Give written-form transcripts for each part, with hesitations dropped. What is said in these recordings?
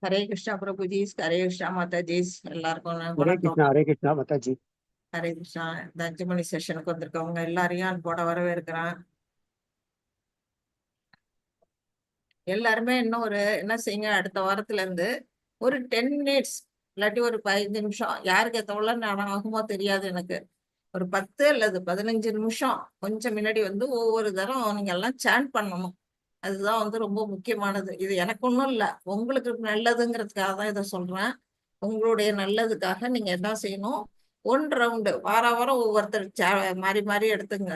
ஹரே கிருஷ்ணா பிரபுஜி, ஹரே கிருஷ்ணா மாதாஜி, எல்லாருக்கும் வணக்கம். ஹரே கிருஷ்ணா மாதாஜி. ஹரே கிருஷ்ணா. இந்த 5 மணி செஷனுக்கு வந்திருக்கவங்க எல்லாரையும் அன்போட வரவேற்கிறேன். எல்லாருமே இன்னும் என்ன செய்யுங்க, அடுத்த வாரத்துல இருந்து ஒரு 10 மினிட்ஸ் இல்லாட்டி ஒரு 15 நிமிஷம், யாருக்கு எத்தவள நான் ஆகுமோ தெரியாது எனக்கு, ஒரு 10 அல்லது 15 நிமிஷம் கொஞ்சம் முன்னாடி ஒவ்வொரு தரம் நீங்க எல்லாம் சாண்ட் பண்ணணும். அதுதான் ரொம்ப முக்கியமானது. இது எனக்கு ஒன்றும் இல்லை, உங்களுக்கு நல்லதுங்கிறதுக்காக தான் இதை சொல்றேன். உங்களுடைய நல்லதுக்காக நீங்க என்ன செய்யணும், 1 ரவுண்டு வாரம் ஒவ்வொருத்தர் மாறி மாறி எடுத்துங்க.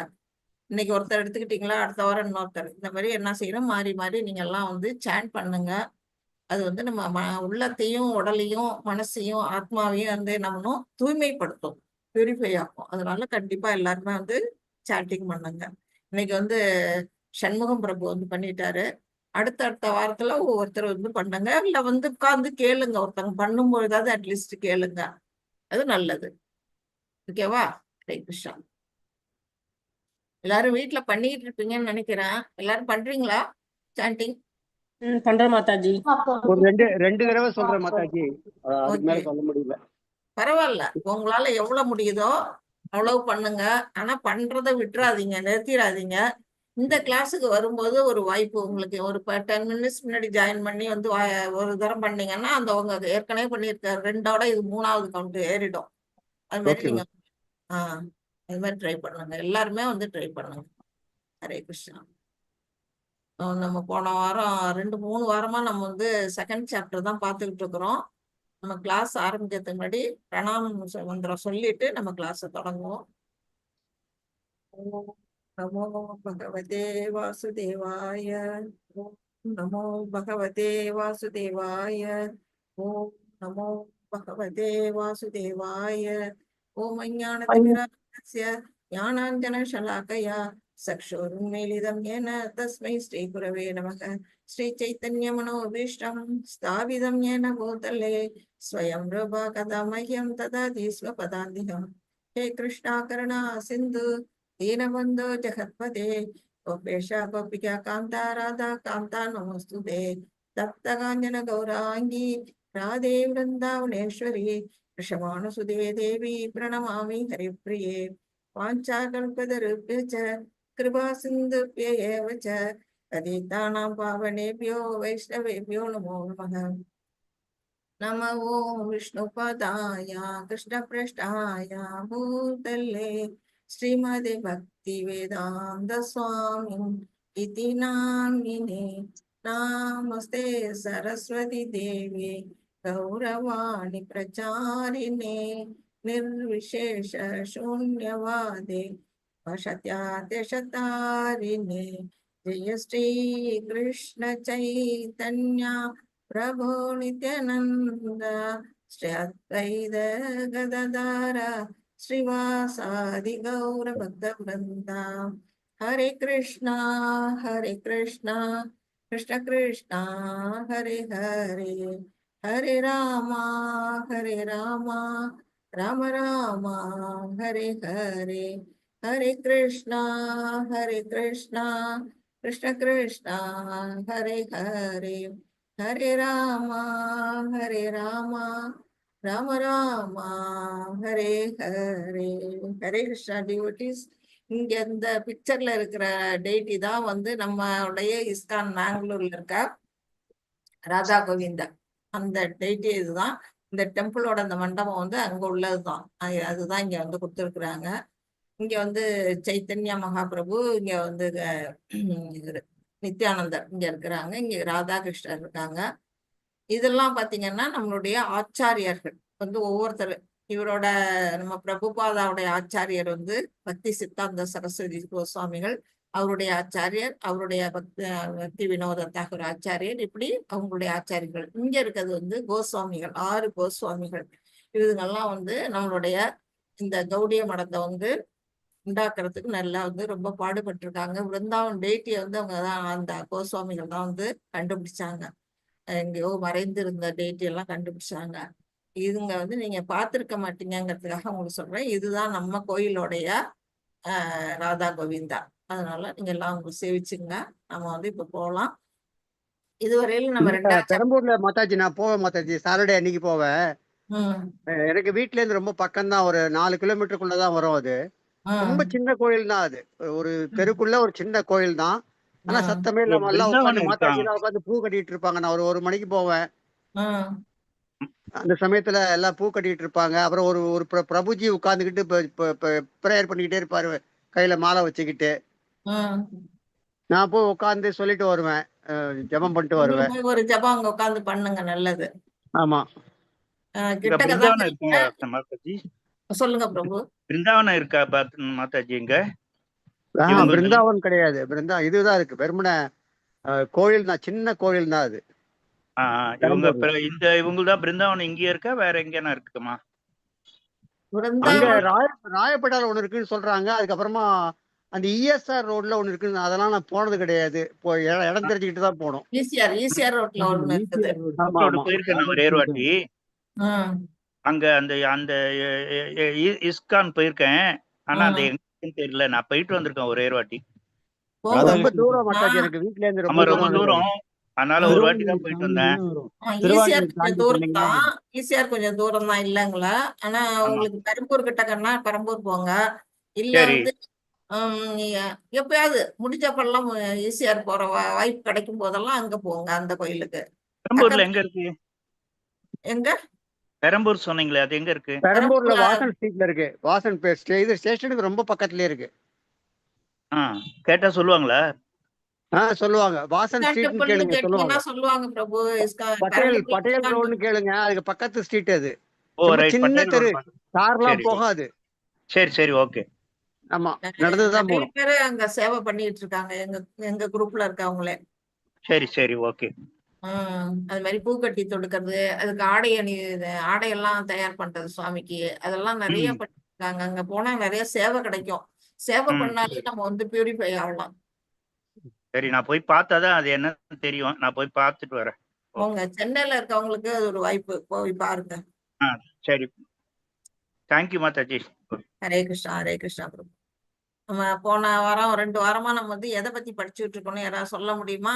இன்னைக்கு ஒருத்தர் எடுத்துக்கிட்டீங்களா, அடுத்த வாரம் இன்னொருத்தர், இந்த மாதிரி என்ன செய்யணும், மாறி மாறி நீங்க எல்லாம் சாண்ட் பண்ணுங்க. அது நம்ம உள்ளத்தையும் உடலையும் மனசையும் ஆத்மாவையும் நம்ம தூய்மைப்படுத்தும், பியூரிஃபை ஆகும். அதனால கண்டிப்பா எல்லாருமே சாண்டிங் பண்ணுங்க. இன்னைக்கு சண்முகம் பிரபு பண்ணிட்டாரு. அடுத்த வாரத்துல ஒவ்வொருத்தர் பண்ணுங்க. இல்ல உட்கார்ந்து கேளுங்க, ஒருத்தவங்க பண்ணும்பொழுதாவது அட்லீஸ்ட் கேளுங்க, அது நல்லது. ஓகேவா? ஹரே கிருஷ்ணா. எல்லாரும் வீட்டுல பண்ணிட்டு இருப்பீங்கன்னு நினைக்கிறேன். எல்லாரும் பண்றீங்களா சாண்டிங்? பண்றேன் மாதாஜி. ஒரு ரெண்டு தடவை சொல்றேன் மாதாஜி, அதுக்கு மேல சொல்ல முடியல. பரவாயில்ல, உங்களால எவ்வளவு முடியுதோ அவ்வளவு பண்ணுங்க. ஆனா பண்றதை விட்டுறாதீங்க, நிறுத்திடாதீங்க. இந்த கிளாஸுக்கு வரும்போது ஒரு வாய்ப்பு உங்களுக்கு, ஒரு 10 மினிட்ஸ் முன்னாடி ஜாயின் பண்ணி ஒரு தரம் பண்ணீங்கன்னா அந்த உங்க ஏற்கனவே பண்ணியிருக்காரு 2ஓட இது 3வது கவுண்ட் ஏறிடும். அது மாதிரி நீங்க அது மாதிரி ட்ரை பண்ணுங்க. எல்லாருமே ட்ரை பண்ணுங்க. ஹரே கிருஷ்ணா. நம்ம போன வாரம் 2-3 வாரமா நம்ம செகண்ட் சாப்டர் தான் பார்த்துக்கிட்டு இருக்கிறோம். நம்ம கிளாஸ் ஆரம்பிக்கிறதுக்கு முன்னாடி பிரணாம மந்திரம் சொல்லிட்டு நம்ம கிளாஸை தொடங்குவோம். நமோ பகவதே வாசுதேவாய. ஓம் நமோ பகவதே வாசுதேவாய. ஓம் நமோ பகவதே வாசுதேவாய. ஓம் அஞ்ஞானதிமிராந்தஸ்ய ஞானாஞ்சன ஷலாகயா சக்ஷுருன்மீலிதம் येन तस्मै श्रीगुरवे नमः. श्री चैतन्य मनोभीष्टं स्थापितं येन भूतले स्वयं रूपा कदा मह्यं ददाति स्वपदान्तिकम्. हे कृष्णा करुणा सिन्धु दीनबन्धो जगत्पते गोपेश गोपिका कान्ता राधा कान्ता नमोस्तुते. तप्तकाञ्चन गौराङ्गी राधे वृन्दावनेश्वरी वृषभानुसुते देवी प्रणमामि हरिप्रिये. वाञ्छाकल्पतरुभ्यश्च कृपा सिन्धुभ्य एव च पतितानां पावनेभ्यो वैष्णवेभ्यो नमो नमः. नमो ओं विष्णुपदाय कृष्णपृष्ठाय भूतले श्रीमदे भक्ति वेदांत स्वामी इति नामिने. नमस्ते सरस्वती देवी गौरवाणी प्रचारिणे निर्विशेष शून्यवादे वशत्यादेशतारिणे. जय श्री कृष्ण चैतन्य प्रभो नित्यानंद श्री अद्वैत गदाधर श्रीवासादि गौर भक्त वृंदा. हरे कृष्णा कृष्ण कृष्णा हरे हरे, हरे रामा राम राम हरे हरे. हरे कृष्णा कृष्ण कृष्णा हरे हरे, हरे राम राम राम हरे हरे. हरे कृष्णा डिவோட்டீஸ். இங்க இந்த பிக்சர்ல இருக்கிற டெய்டி தான் நம்மளுடைய இஸ்கான் மேங்களூர்ல இருக்க ராதா கோவிந்தா, அந்த டெய்டி இதுதான். இந்த டெம்பிளோட அந்த மண்டபம் அங்க உள்ளதுதான். அதுதான் இங்க கொடுத்துருக்குறாங்க. இங்க சைத்தன்யா மகாபிரபு, இங்க நித்யானந்தர் இங்க இருக்கிறாங்க, இங்க ராதாகிருஷ்ணர் இருக்காங்க. இதெல்லாம் பாத்தீங்கன்னா நம்மளுடைய ஆச்சாரியர்கள் ஒவ்வொருத்தர். இவரோட நம்ம பிரபுபாதாவுடைய ஆச்சாரியர் பக்தி சித்தாந்த சரஸ்வதி கோஸ்வாமிகள், அவருடைய ஆச்சாரியர், அவருடைய பக்தி வினோத தாகூர் ஆச்சாரியர், இப்படி அவங்களுடைய ஆச்சாரியர்கள். இங்க இருக்கிறது கோஸ்வாமிகள், 6 கோஸ்வாமிகள். இதுங்கெல்லாம் நம்மளுடைய இந்த கௌடிய மடத்தை உண்டாக்குறதுக்கு நல்லா ரொம்ப பாடுபட்டிருக்காங்க. விருந்தாவன் டேட்டியை அவங்க தான், அந்த கோஸ்வாமிகள் தான் கண்டுபிடிச்சாங்க. எங்கேயோ மறைந்திருந்த டேட்டி எல்லாம் கண்டுபிடிச்சாங்க. இதுங்க நீங்க பார்த்திருக்க மாட்டீங்கிறதுக்காக உங்களுக்கு சொல்றேன். இதுதான் நம்ம கோயிலோடைய ராதா கோவிந்தா. அதனால நீங்க எல்லாம் உங்களுக்கு சேவிச்சுங்க. நம்ம இப்ப போகலாம். இதுவரையிலும் நம்ம ரெண்டாவது பெரம்பூர்ல மாதாஜி நான் போவேன் மாதாஜி, சாட்டர்டே அன்னைக்கு போவேன். ம், எனக்கு வீட்ல இருந்து ரொம்ப பக்கம் தான், ஒரு 4 கிலோமீட்டருக்குள்ளதான் வரும் அது. ரொம்ப ம், சின்ன கோயில் தான் அது. ஒரு தெருக்குள்ள ஒரு சின்ன கோயில் தான். ஆனா ம், சத்தமே இங்க இல்லாம எல்லாம் பிருந்தாவன் உட்காந்து மாதாஜி இருக்காங்க. எல்லாம் உட்காந்து பூ கட்டிட்டு இருப்பாங்க. நான் ஒரு 1 மணிக்கு போவேன். ம், அந்த சமயத்துல எல்லாம் பூ கட்டிட்டு இருப்பாங்க. அப்புறம் ஒரு ஒரு பிரபுஜி உட்கார்ந்துகிட்டு ப்ரேயர் பண்ணிக்கிட்டே இருப்பாரு, கையில மாலை வச்சுக்கிட்டு. ம். நான் போய் உட்கார்ந்து சொல்லிட்டு வருவேன், ஜெபம் பண்ணிட்டு நீங்களும் வருவேன். போய் ஒரு ஜெபம் அங்க உட்கார்ந்து பண்ணுங்க, நல்லது. ஆமா. இங்க கிட்டக்க தான் பிருந்தாவனம் இருக்கீங்க. இருக்குங்க மாதாஜி. சொல்லுங்க பிரபு. பிருந்தாவனம் இருக்கா மாதாஜி இங்க? இவங்க பிருந்தாவன் கிடையாது, இதுதான் இருக்கு வெறுமனே கோயில் தான், சின்ன கோயில் தான் அது. இவங்க பெரம்பூர்ல இவங்கதான் பிருந்தாவனம் இங்க இருக்கா, வேற எங்கேனா இருக்குமா? அங்க பிருந்தாவன் ராயப்பேட்டால ஒண்ணு இருக்குன்னு சொல்றாங்க. அதுக்கப்புறமா அந்த இஎஸ்ஆர் ரோட்ல ஒண்ணு இருக்குன்னு, அதெல்லாம் நான் போனது கிடையாது. இடம் தெரிஞ்சுக்கிட்டு தான் போனோம். ஈசிஆர் ரோட்ல ஒண்ணு இருக்குது. ஆமா ரோடு ஆமா. போயிருக்கேன் நான் ஒரே ஒரு வாட்டி. ம், அங்க அந்த அந்த இஸ்கான் போயிருக்கேன். ஆனா அந்த ம். எங்கன்னு தெரியல. நான் போயிட்டு வந்திருக்கேன் ஒரே ஒரு வாட்டி. போங்க. ரொம்ப தூரம் ஆ, மாதாஜி, எனக்கு வீட்ல இருந்து ஆமா, ரொம்ப ரொம்ப தூரம். தூரம். அதனால ஒரு வாட்டி தான் போயிட்டு வந்தேன். ஈசிஆர் கொஞ்சம் தூரம் தான். ஈசிஆர் கொஞ்சம் தூரம் தான் இல்லைங்களா? ஆனா ஆமா. உங்களுக்கு பெரம்பூர் கிட்டக்கன்னா பெரம்பூர் போங்க. இல்ல சரி. வந்து நீங்க எப்பயாவது முடிஞ்சப்பெல்லாம் ஈசிஆர் போற வாய்ப்பு கிடைக்கும் போதெல்லாம் அங்க போங்க, அந்த கோயிலுக்கு. பெரம்பூர்ல எங்க இருக்கு? எங்க? பெரம்பூர் சொன்னீங்களே, அது எங்க இருக்கு? பெரம்பூர்ல பெரம்பூர்ல வாசன் ஸ்ட்ரீட்ல இருக்கு. வாசன் இது ஸ்டேஷனுக்கு ரொம்ப பக்கத்துலயே இருக்கு. கேட்டா சொல்லுவாங்களா? சொல்லுவாங்க. வாசன் இஸ்கான் ஸ்ட்ரீட்னு டெம்பிள்னு கேளுங்க, சொல்லுவாங்க. கேட்டீங்கன்னா சொல்லுவாங்க பிரபு. பட்டேல் பெரம்பூர்ல ரோடுன்னு கேளுங்க, அதுக்கு பக்கத்து ஸ்ட்ரீட் அது. ஓ ரொம்ப ரைட், சின்ன பட்டேல் தெரு, ரோடு. கார்லாம் சரி போகாது. சரி சரி, ஓகே. ஆமா, நடந்துதான் நிறைய போகணும். பேரு அங்க சேவை பண்ணிட்டு இருக்காங்க, எங்க குரூப்ல இருக்கவங்களே. சரி சரி, ஓகே. அது மாதிரி பூக்கட்டி தொடுக்கிறது, அதுக்கு ஆடையெல்லாம் தயார் பண்றது சுவாமிக்கு, அதெல்லாம் நிறைய ம் பண்ணிருக்காங்க. அங்க போனா நிறைய சேவை கிடைக்கும். சேவை ம் பண்ணாலே நம்ம வந்து பியூரிஃபை ஆகலாம். சரி, நான் போய் பார்த்தாதான் அது என்னன்னு தெரியும். நான் போய் பார்த்துட்டு வரேன். போங்க, சென்னையில இருக்கவங்களுக்கு அது ஒரு வாய்ப்பு, போய் பாருங்க. சரி, தேங்க்யூ மாதாஜி. ஹரே கிருஷ்ணா, ஹரே கிருஷ்ணா பிரபு. நம்ம போன வாரம் 2 வாரமா நம்ம வந்து எதை பத்தி படிச்சுட்டு இருக்கோம்னு யாராவது சொல்ல முடியுமா?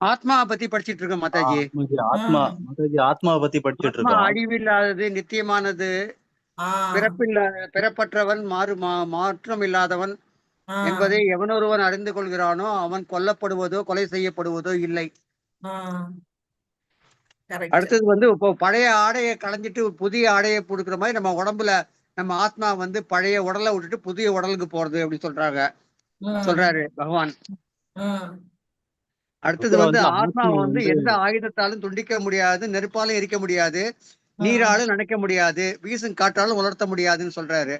ஆத்மாவை பத்தி படிச்சிட்டு இருக்கோம் மாதாஜி. ஆத்மாவை பத்தி படிச்சிட்டு ஆத்மா இருக்கோம். அழிவில்லாதது, நித்தியமானது, பிறப்பற்றவன், மாற்றம் இல்லாதவன் என்பதை எவனொருவன் அறிந்து கொள்கிறானோ அவன் கொல்லப்படுவதோ கொலை செய்யப்படுவதோ இல்லை. அடுத்தது வந்து இப்போ பழைய ஆடையை களைஞ்சிட்டு புதிய ஆடையை கொடுக்குற மாதிரி நம்ம உடம்புல நம்ம ஆத்மா வந்து பழைய உடலை விட்டுட்டு புதிய உடலுக்கு போறது அப்படி சொல்றாரு பகவான். அடுத்தது வந்து ஆத்மா வந்து எந்த ஆயுதத்தாலும் துண்டிக்க முடியாது, நெருப்பாலும் எரிக்க முடியாது, நீராலும் நினைக்க முடியாது, வீசும் காற்றாலும் உலர்த்த முடியாதுன்னு சொல்றாரு.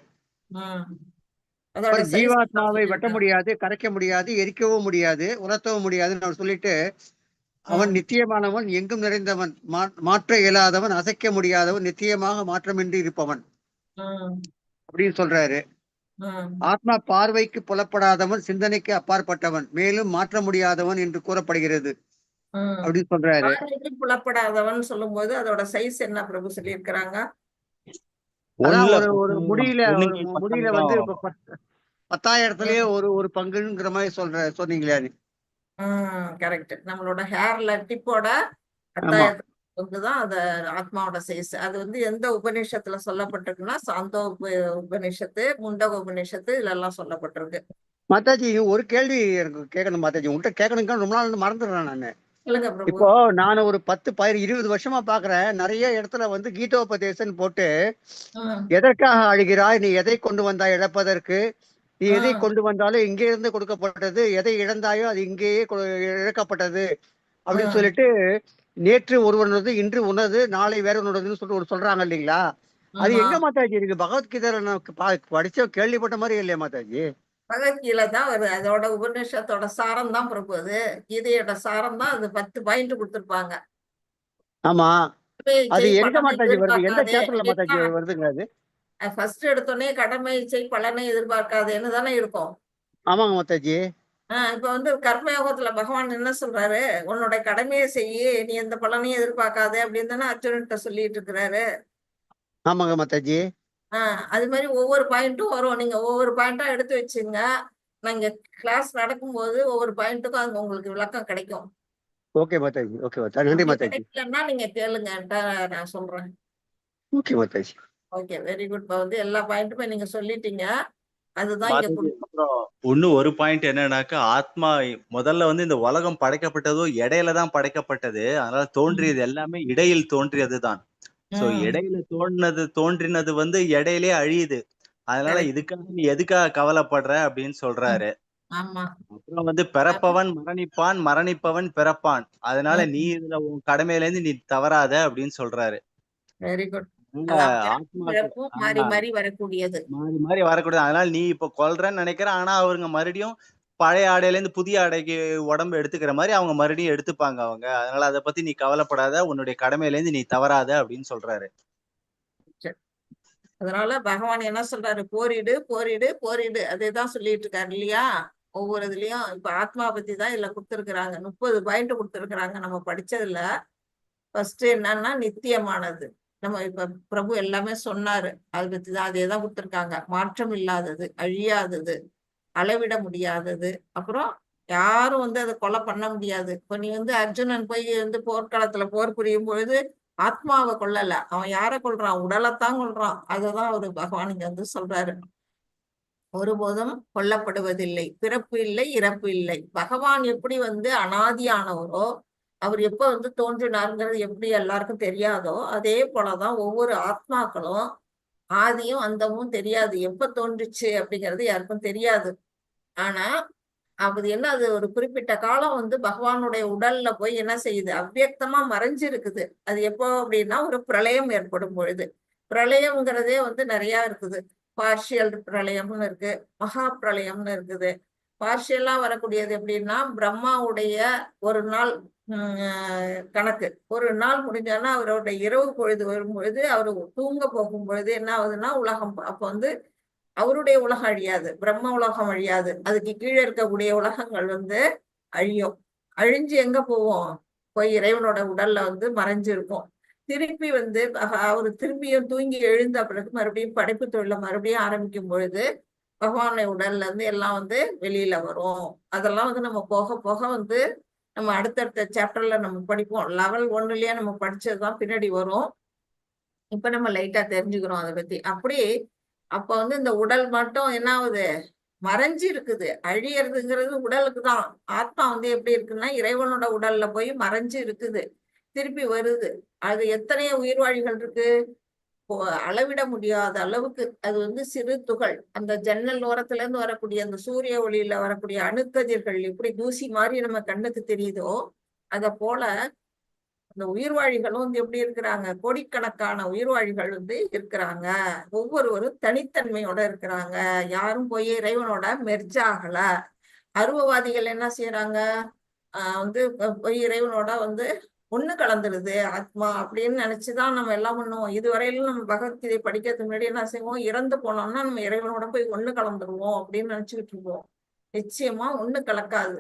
ஜீவாத்மாவை வெட்ட முடியாது, கரைக்க முடியாது, எரிக்கவும் முடியாது, உலர்த்தவும் முடியாதுன்னு அவர் சொல்லிட்டு, அவன் நித்தியமானவன், எங்கும் நிறைந்தவன், மாற்ற இயலாதவன், அசைக்க முடியாதவன், நித்தியமாக மாற்றமின்றி இருப்பவன் அப்படின்னு சொல்றாரு. ஆத்மா பார்வைக்கு புலப்படாதவன், சிந்தனைக்கு அப்பாற்பட்டவன், மேலும் மாற்ற முடியாதவன் என்று கூறப்படுகிறது அப்படின்னு சொல்றாரு. புலப்படாதவன் சொல்லும் போது அதோட சைஸ் என்ன பிரபு சொல்லி இருக்கிறாங்க? ஒரு முடியல வந்து 10,000 ஒரு பங்குங்கிற மாதிரி சொன்னீங்களே. கரெக்ட். நம்மளோட ஹேர்ல டிப்போட 10,000 பங்குதான் அது ஆத்மாவோட சைஸ். அது வந்து எந்த உபநிஷத்துல சொல்லப்பட்டிருக்குன்னா சாந்தோ உபநிஷத்து, முண்டக உபநிஷத்து, இதுல எல்லாம் சொல்லப்பட்டிருக்கு. மாதாஜி, ஒரு கேள்வி எனக்கு கேட்கணும் மாதாஜி, உங்கள்கிட்ட கேட்கணுங்க, ரொம்ப நாள் மறந்துடுறேன் நானு. இப்போ நான் ஒரு 10-20 வருஷமா பாக்குறேன், நிறைய இடத்துல வந்து கீதோபதேசம் போட்டு, எதற்காக அழுகிறாய், நீ எதை கொண்டு வந்தாய் இழப்பதற்கு, நீ எதை கொண்டு வந்தாலும் இங்கே இருந்து கொடுக்கப்பட்டது, எதை இழந்தாயோ அது இங்கேயே இழக்கப்பட்டது அப்படின்னு சொல்லிட்டு, நேற்று ஒருவனது, இன்று உனது, நாளை வேற ஒன்றுன்னு சொல்லிட்டு சொல்றாங்க இல்லைங்களா? அது எங்க மாதாஜி இருக்கு? பகவத்கீதையில படிச்ச கேள்விப்பட்ட மாதிரி இல்லையா மாதாஜி? பகவத்கீதை தான் வருது, அதோட உபநிஷத்தோட சாரம் தான் பிரபு. அது கீதையோட சாரம் தான். அது 10 பாயிண்ட் கொடுத்திருப்பாங்க. ஆமா, அது எங்க மாதாஜி வருது? எந்த சாப்டர்ல மாதாஜி வருதுங்க அது? ஃபர்ஸ்ட் எடுத்தோடனே கடமை செய் பலனை எதிர்பார்க்காதேன்னு தானே இருக்கும். ஆமாங்க மாதாஜி. இப்ப வந்து கர்மயோகத்துல பகவான் என்ன சொல்றாரு? உன்னோட கடமையை செய்யி, நீ எந்த பலனையும் எதிர்பார்க்காதே அப்படின்னு தானே அர்ஜுனன்ட்ட சொல்லிட்டு இருக்கிறாரு. ஆமாங்க மாதாஜி. அது மாதிரி ஒவ்வொரு பாயிண்ட்டும் வரும். நீங்க ஒவ்வொரு பாயிண்டா எடுத்து வச்சுங்க. நாங்க கிளாஸ் நடக்கும்போது ஒவ்வொரு பாயிண்ட்டுக்கும் அங்க உங்களுக்கு விளக்கம் கிடைக்கும். ஓகே மாதாஜி, ஓகே மாதா, நன்றி அப்படி மாதாஜி. கிடைக்கலன்னா நீங்க கேளுங்கன்ட்டு நான் சொல்றேன். Okay Mataji. Okay, very good. இப்போ வந்து எல்லா பாயிண்ட்டுமே நீங்க சொல்லிட்டீங்க. அதுதான் இங்க மாதாஜி அப்புறம் இன்னும் ஒரு பாயிண்ட் என்னன்னாக்கா, ஆத்மா முதல்ல வந்து இந்த உலகம் படைக்கப்பட்டதோ இடையில தான் படைக்கப்பட்டது. அதனால தோன்றியது எல்லாமே இடையில் தோன்றியதுதான். சோ இடையில தோன்றினது வந்து இடையிலே அழியுது. அதனால correct. இதுக்காக நீ எதுக்காக கவலைப்படுற அப்படின்னு சொல்றாரு. ஆமா. அப்புறம் வந்து பிறப்பவன் மரணிப்பான், மரணிப்பவன் பிறப்பான். அதனால நீ இதுல உன் கடமையில இருந்து நீ தவறாத அப்படின்னு சொல்றாரு. Very good. அதனால அதான் பிறப்பும் ஆத்மாக்கு இறப்பும் மாறி மாறி வரக்கூடியது. மாறி மாறி வரக்கூடாது. அதனால நீ இப்ப கொல்றன்னு நினைக்கிற. ஆனா அவருங்க மறுபடியும் பழைய ஆடையில இருந்து புதிய ஆடைக்கு உடம்பு எடுத்துக்கிற மாதிரி அவங்க மறுபடியும் எடுத்துப்பாங்க அவங்க. அதனால அத பத்தி நீ கவலைப்படாத. உன்னுடைய கடமையில இருந்து நீ தவறாத அப்படின்னு சொல்றாரு. சரி. அதனால பகவான் என்ன சொல்றாரு? போரிடு, போரிடு, போரிடு. அதேதான் சொல்லிட்டு இருக்காரு இல்லையா? ஒவ்வொரு இதுலயும் இப்ப ஆத்மா பத்தி தான் இதுல கொடுத்திருக்கிறாங்க. 30 பாயிண்ட் கொடுத்திருக்கிறாங்க நம்ம படிச்சதுல. ஃபர்ஸ்ட் என்னன்னா நித்தியமானது. நம்ம இப்ப பிரபு எல்லாமே சொன்னாரு. அதை பத்தி தான் அதேதான் கொடுத்திருக்காங்க. மாற்றம் இல்லாதது, அழியாதது, அளவிட முடியாதது. அப்புறம் யாரும் வந்து அதை கொலை பண்ண முடியாது. இப்ப நீ வந்து அர்ஜுனன் போய் வந்து போர்க்களத்துல போர் புரியும் பொழுது ஆத்மாவை கொல்லல, அவன் யாரை கொல்றான்? உடலைத்தான் கொல்றான். அதுதான் அவரு பகவான் இங்க வந்து சொல்றாரு. ஒருபோதும் கொல்லப்படுவதில்லை, பிறப்பு இல்லை, இறப்பு இல்லை. பகவான் எப்படி வந்து அனாதியானவரோ, அவர் எப்ப வந்து தோன்றினாருங்கிறது எப்படி எல்லாருக்கும் தெரியாதோ, அதே போலதான் ஒவ்வொரு ஆத்மாக்களும் ஆதியும் அந்தமும் தெரியாது. எப்ப தோன்றுச்சு அப்படிங்கிறது யாருக்கும் தெரியாது. ஆனா அது என்ன, அது ஒரு குறிப்பிட்ட காலம் வந்து பகவானுடைய உடல்ல போய் என்ன செய்யுது? அவ்வியக்தமா மறைஞ்சு இருக்குது. அது எப்போ அப்படின்னா ஒரு பிரளயம் ஏற்படும் பொழுது. பிரளயம்ங்கிறதே வந்து நிறைய இருக்குது. பார்ஷியல் பிரளயம்னு இருக்கு, மகா பிரளயம்னு இருக்குது. பார்ஷியலா வரக்கூடியது எப்படின்னா பிரம்மாவுடைய ஒரு நாள் கணக்கு. ஒரு நாள் முடிஞ்சோன்னா அவருடைய இரவு பொழுது வரும் பொழுது அவர் தூங்க போகும் பொழுது என்ன ஆகுதுன்னா உலகம் அப்ப வந்து அவருடைய உலகம் அழியாது, பிரம்ம உலகம் அழியாது. அதுக்கு கீழே இருக்கக்கூடிய உலகங்கள் வந்து அழியும். அழிஞ்சு எங்க போவோம்? போய் இறைவனோட உடல்ல வந்து மறைஞ்சிருக்கும். திருப்பி வந்து அவரு திரும்பியும் தூங்கி எழுந்த பிறகு மறுபடியும் படைப்பு தொழில மறுபடியும் ஆரம்பிக்கும் பொழுது பகவானுடைய உடல்ல இருந்து எல்லாம் வந்து வெளியில வரும். அதெல்லாம் வந்து நம்ம போக போக வந்து நம்ம அடுத்தடுத்த சாப்டர்ல நம்ம படிப்போம். லெவல் 1லயே நம்ம படிச்சதுதான் பின்னாடி வரும். இப்ப நம்ம லைட்டா தெரிஞ்சுக்கிறோம் அதை பத்தி. அப்படி அப்ப வந்து இந்த உடல் மட்டும் என்ன ஆகுது? மறைஞ்சு இருக்குது. அழியறதுங்கிறது உடலுக்கு தான். ஆத்மா வந்து எப்படி இருக்குன்னா இறைவனோட உடல்ல போய் மறைஞ்சு இருக்குது. திருப்பி வருது. அது எத்தனையோ உயிர்வாழிகள் இருக்கு. அளவிட முடியாத அளவுக்கு அது வந்து சிறு துகள். அந்த ஜன்னல் ஓரத்துல இருந்து வரக்கூடிய அந்த சூரிய ஒளியில வரக்கூடிய அணுக்கதிர்கள் எப்படி தூசி மாதிரி நம்ம கண்ணுக்கு தெரியுதோ, அத போல இந்த உயிர்வாழிகளும் வந்து எப்படி இருக்கிறாங்க? கோடிக்கணக்கான உயிர்வாழிகள் வந்து இருக்கிறாங்க. ஒவ்வொருவரும் தனித்தன்மையோட இருக்கிறாங்க. யாரும் போய் இறைவனோட மெர்ஜ் ஆகல. அருவவாதிகள் என்ன செய்யறாங்க? வந்து போய் இறைவனோட வந்து ஒண்ணு கலந்துருது ஆத்மா அப்படின்னு நினைச்சுதான் நம்ம எல்லாம் பண்ணுவோம். இதுவரையிலும் நம்ம பகவத்கீதை படிக்கிறதுக்கு முன்னாடி என்ன செய்வோம்? இறந்து போனோம்னா நம்ம இறைவனோட போய் ஒண்ணு கலந்துருவோம் அப்படின்னு நினைச்சுக்கிட்டு இருப்போம். நிச்சயமா ஒண்ணு கலக்காது.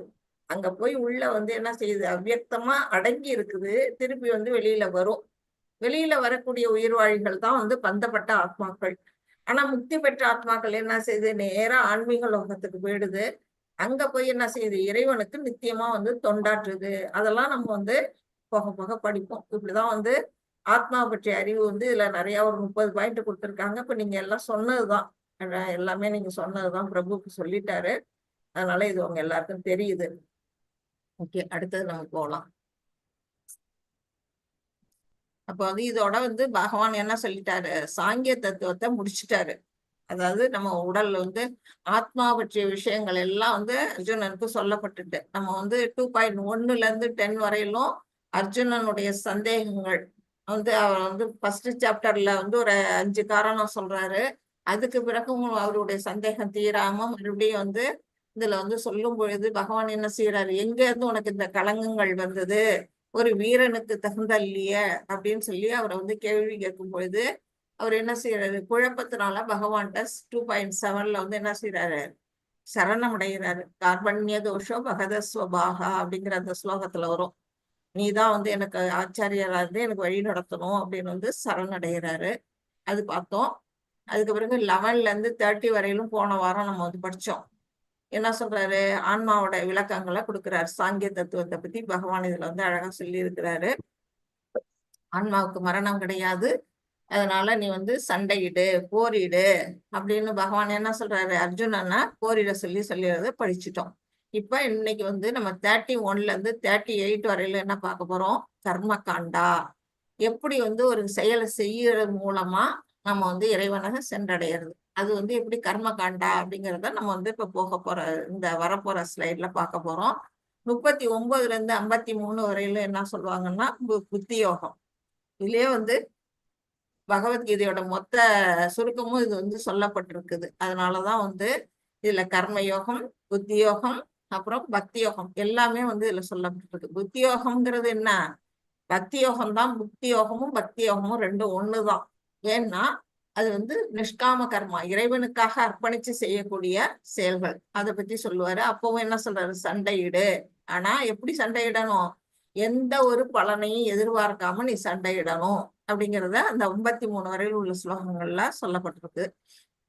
அங்க போய் உள்ள வந்து என்ன செய்யுது? அவ்வியக்தமா அடங்கி இருக்குது. திருப்பி வந்து வெளியில வரும். வெளியில வரக்கூடிய உயிர்வாழிகள் தான் வந்து பந்தப்பட்ட ஆத்மாக்கள். ஆனா முக்தி பெற்ற ஆத்மாக்கள் என்ன செய்யுது? நேரா ஆன்மீக லோகத்துக்கு போயிடுது. அங்க போய் என்ன செய்யுது? இறைவனுக்கு நித்தியமா வந்து தொண்டாற்றுது. அதெல்லாம் நம்ம வந்து போக போக படிப்போம். இப்படிதான் வந்து ஆத்மா பற்றிய அறிவு வந்து இதுல நிறைய ஒரு 30 பாயிண்ட் கொடுத்துருக்காங்க. இப்ப நீங்க எல்லாம் சொன்னதுதான், எல்லாமே நீங்க சொன்னதுதான் பிரபுக்கு சொல்லிட்டாரு. அதனால இது உங்க எல்லாருக்கும் தெரியுது. ஓகே, அடுத்தது நம்ம போகலாம். அப்ப வந்து இதோட வந்து பகவான் என்ன சொல்லிட்டாரு? சாங்கிய தத்துவத்தை முடிச்சுட்டாரு. அதாவது நம்ம உடல்ல வந்து ஆத்மா பற்றிய விஷயங்கள் எல்லாம் வந்து அர்ஜுனனுக்கு சொல்லப்பட்டுட்டு நம்ம வந்து 2.1ல இருந்து 10 வரையிலும் அர்ஜுனனுடைய சந்தேகங்கள் வந்து அவர் வந்து ஃபர்ஸ்ட் சாப்டர்ல வந்து ஒரு 5 காரணம் சொல்றாரு. அதுக்கு பிறகும் அவருடைய சந்தேகம் தீராம மறுபடியும் வந்து இதுல வந்து சொல்லும் பொழுது பகவான் என்ன செய்யறாரு? எங்க இருந்து உனக்கு இந்த கலங்கங்கள் வந்தது? ஒரு வீரனுக்கு தகுந்த இல்லையே அப்படின்னு சொல்லி அவரை வந்து கேள்வி கேட்கும் பொழுது அவர் என்ன செய்யறாரு? குழப்பத்தினால பகவான்கிட்ட 2.7ல வந்து என்ன செய்யறாரு? சரணம் அடைகிறாரு. கார்பண்ய தோஷோ பகதஸ்வபாகா அப்படிங்கிற அந்த ஸ்லோகத்துல வரும். நீதான் வந்து எனக்கு ஆச்சாரியரா இருந்து எனக்கு வழி நடத்தணும் அப்படின்னு வந்து சரணடைகிறாரு. அது பார்த்தோம். அதுக்கு பிறகு 11ல இருந்து 30 வரையிலும் போன வாரம் நம்ம வந்து படிச்சோம். என்ன சொல்றாரு, ஆன்மாவோட விளக்கங்களை கொடுக்கிறாரு. சாங்கிய தத்துவத்தை பத்தி பகவான் இதுல வந்து அழகா சொல்லி இருக்கிறாரு. ஆன்மாவுக்கு மரணம் கிடையாது, அதனால நீ வந்து சண்டையிடு, போரிடு அப்படின்னு பகவான் என்ன சொல்றாரு, அர்ஜுனன்னா போரிட சொல்லிடுறத படிச்சுட்டோம். இப்ப இன்னைக்கு வந்து நம்ம 31ல இருந்து 38 வரையில என்ன பார்க்க போறோம், கர்ம காண்டா. எப்படி வந்து ஒரு செயலை செய்யறது மூலமா நம்ம வந்து இறைவனை சென்றடைகிறது, அது வந்து எப்படி கர்ம காண்டா அப்படிங்கிறத நம்ம வந்து இப்ப போக போற இந்த வரப்போற ஸ்லைட்ல பார்க்க போறோம். 39ல இருந்து 53 வரையில என்ன சொல்லுவாங்கன்னா புத்தி யோகம். இதுலயே வந்து பகவத்கீதையோட மொத்த சுருக்கமும் இது வந்து சொல்லப்பட்டிருக்குது. அதனாலதான் வந்து இதுல கர்ம யோகம், புத்தி யோகம், அப்புறம் பக்தி யோகம் எல்லாமே வந்து இதுல சொல்லப்பட்டிருக்கு. புத்தி யோகம்ங்கிறது என்ன, பக்தி யோகம் தான். புக்தி யோகமும் பக்தி யோகமும் ரெண்டும் ஒண்ணுதான். ஏன்னா அது வந்து நிஷ்காம கர்மா, இறைவனுக்காக அர்ப்பணிச்சு செய்யக்கூடிய செயல்கள். அதை பத்தி சொல்லுவாரு. அப்பவும் என்ன சொல்றாரு, சண்டையிடு. ஆனா எப்படி சண்டையிடணும், எந்த ஒரு பலனையும் எதிர்பார்க்காம நீ சண்டையிடணும் அப்படிங்கிறத அந்த 53 வரையில் உள்ள ஸ்லோகங்கள்ல சொல்லப்பட்டிருக்கு.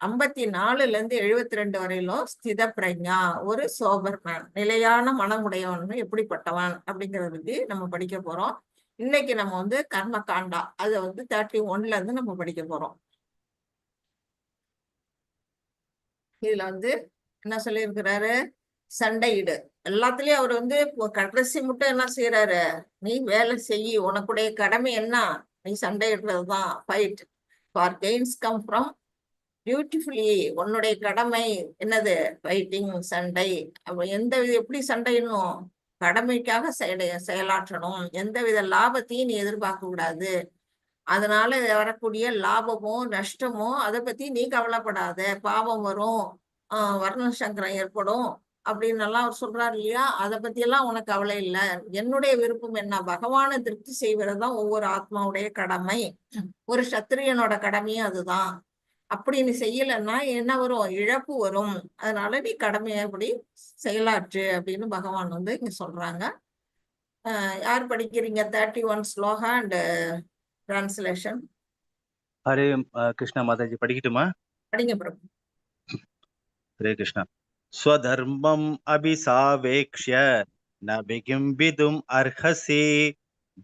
54ல இருந்து 72 வரையிலும் ஸ்தித பிரஜா, ஒரு சோபர்மேன், நிலையான மனமுடையவன் எப்படிப்பட்டவன் அப்படிங்கறத பத்தி நம்ம படிக்க போறோம். இன்னைக்கு நம்ம வந்து கர்ம காண்டா அதை வந்து 31ல இருந்து நம்ம படிக்க போறோம். இதுல வந்து என்ன சொல்லியிருக்கிறாரு, சண்டையிடு. எல்லாத்துலயும் அவர் வந்து கடைசி மட்டும் என்ன செய்யறாரு, நீ வேலை செய்யி, உனக்குடைய கடமை என்ன, நீ சண்டையிடுறதுதான். Fight for gains come from beautifully. உன்னுடைய கடமை என்னது, ஃபைட்டிங், சண்டை. அப்ப எப்படி சண்டையிடணும், கடமைக்காக செயலாற்றணும். எந்தவித லாபத்தையும் நீ எதிர்பார்க்க கூடாது. அதனால வரக்கூடிய லாபமோ நஷ்டமோ அதை பத்தி நீ கவலைப்படாத. பாவம் வரும், வர்ண சங்கரம் ஏற்படும் அப்படின்னு எல்லாம் அவர் சொல்றாரு இல்லையா, அதை பத்தி எல்லாம் உனக்கு கவலை இல்லை. என்னுடைய விருப்பம் என்ன, பகவானை திருப்தி செய்வதுதான் ஒவ்வொரு ஆத்மாவுடைய கடமை. ஒரு சத்திரியனோட கடமையும் அதுதான். அப்படி நீ செய்யலைன்னா என்ன வரும், இழப்பு வரும். அதனால நீ கடமையை அப்படி செயலாற்று அப்படின்னு பகவான் வந்து இங்க சொல்றாங்க. யார் படிக்கிறீங்க 31 ஸ்லோகா அண்ட் டிரான்ஸ்லேஷன்? ஹரே கிருஷ்ணா மாதாஜி, படிக்கட்டுமா? படிங்க பிரபு. ஹரே கிருஷ்ணா. ஸ்வதர்மம் அபிசாவேக்ஷ்ய ந விகிம்பிதும் அர்ஹசி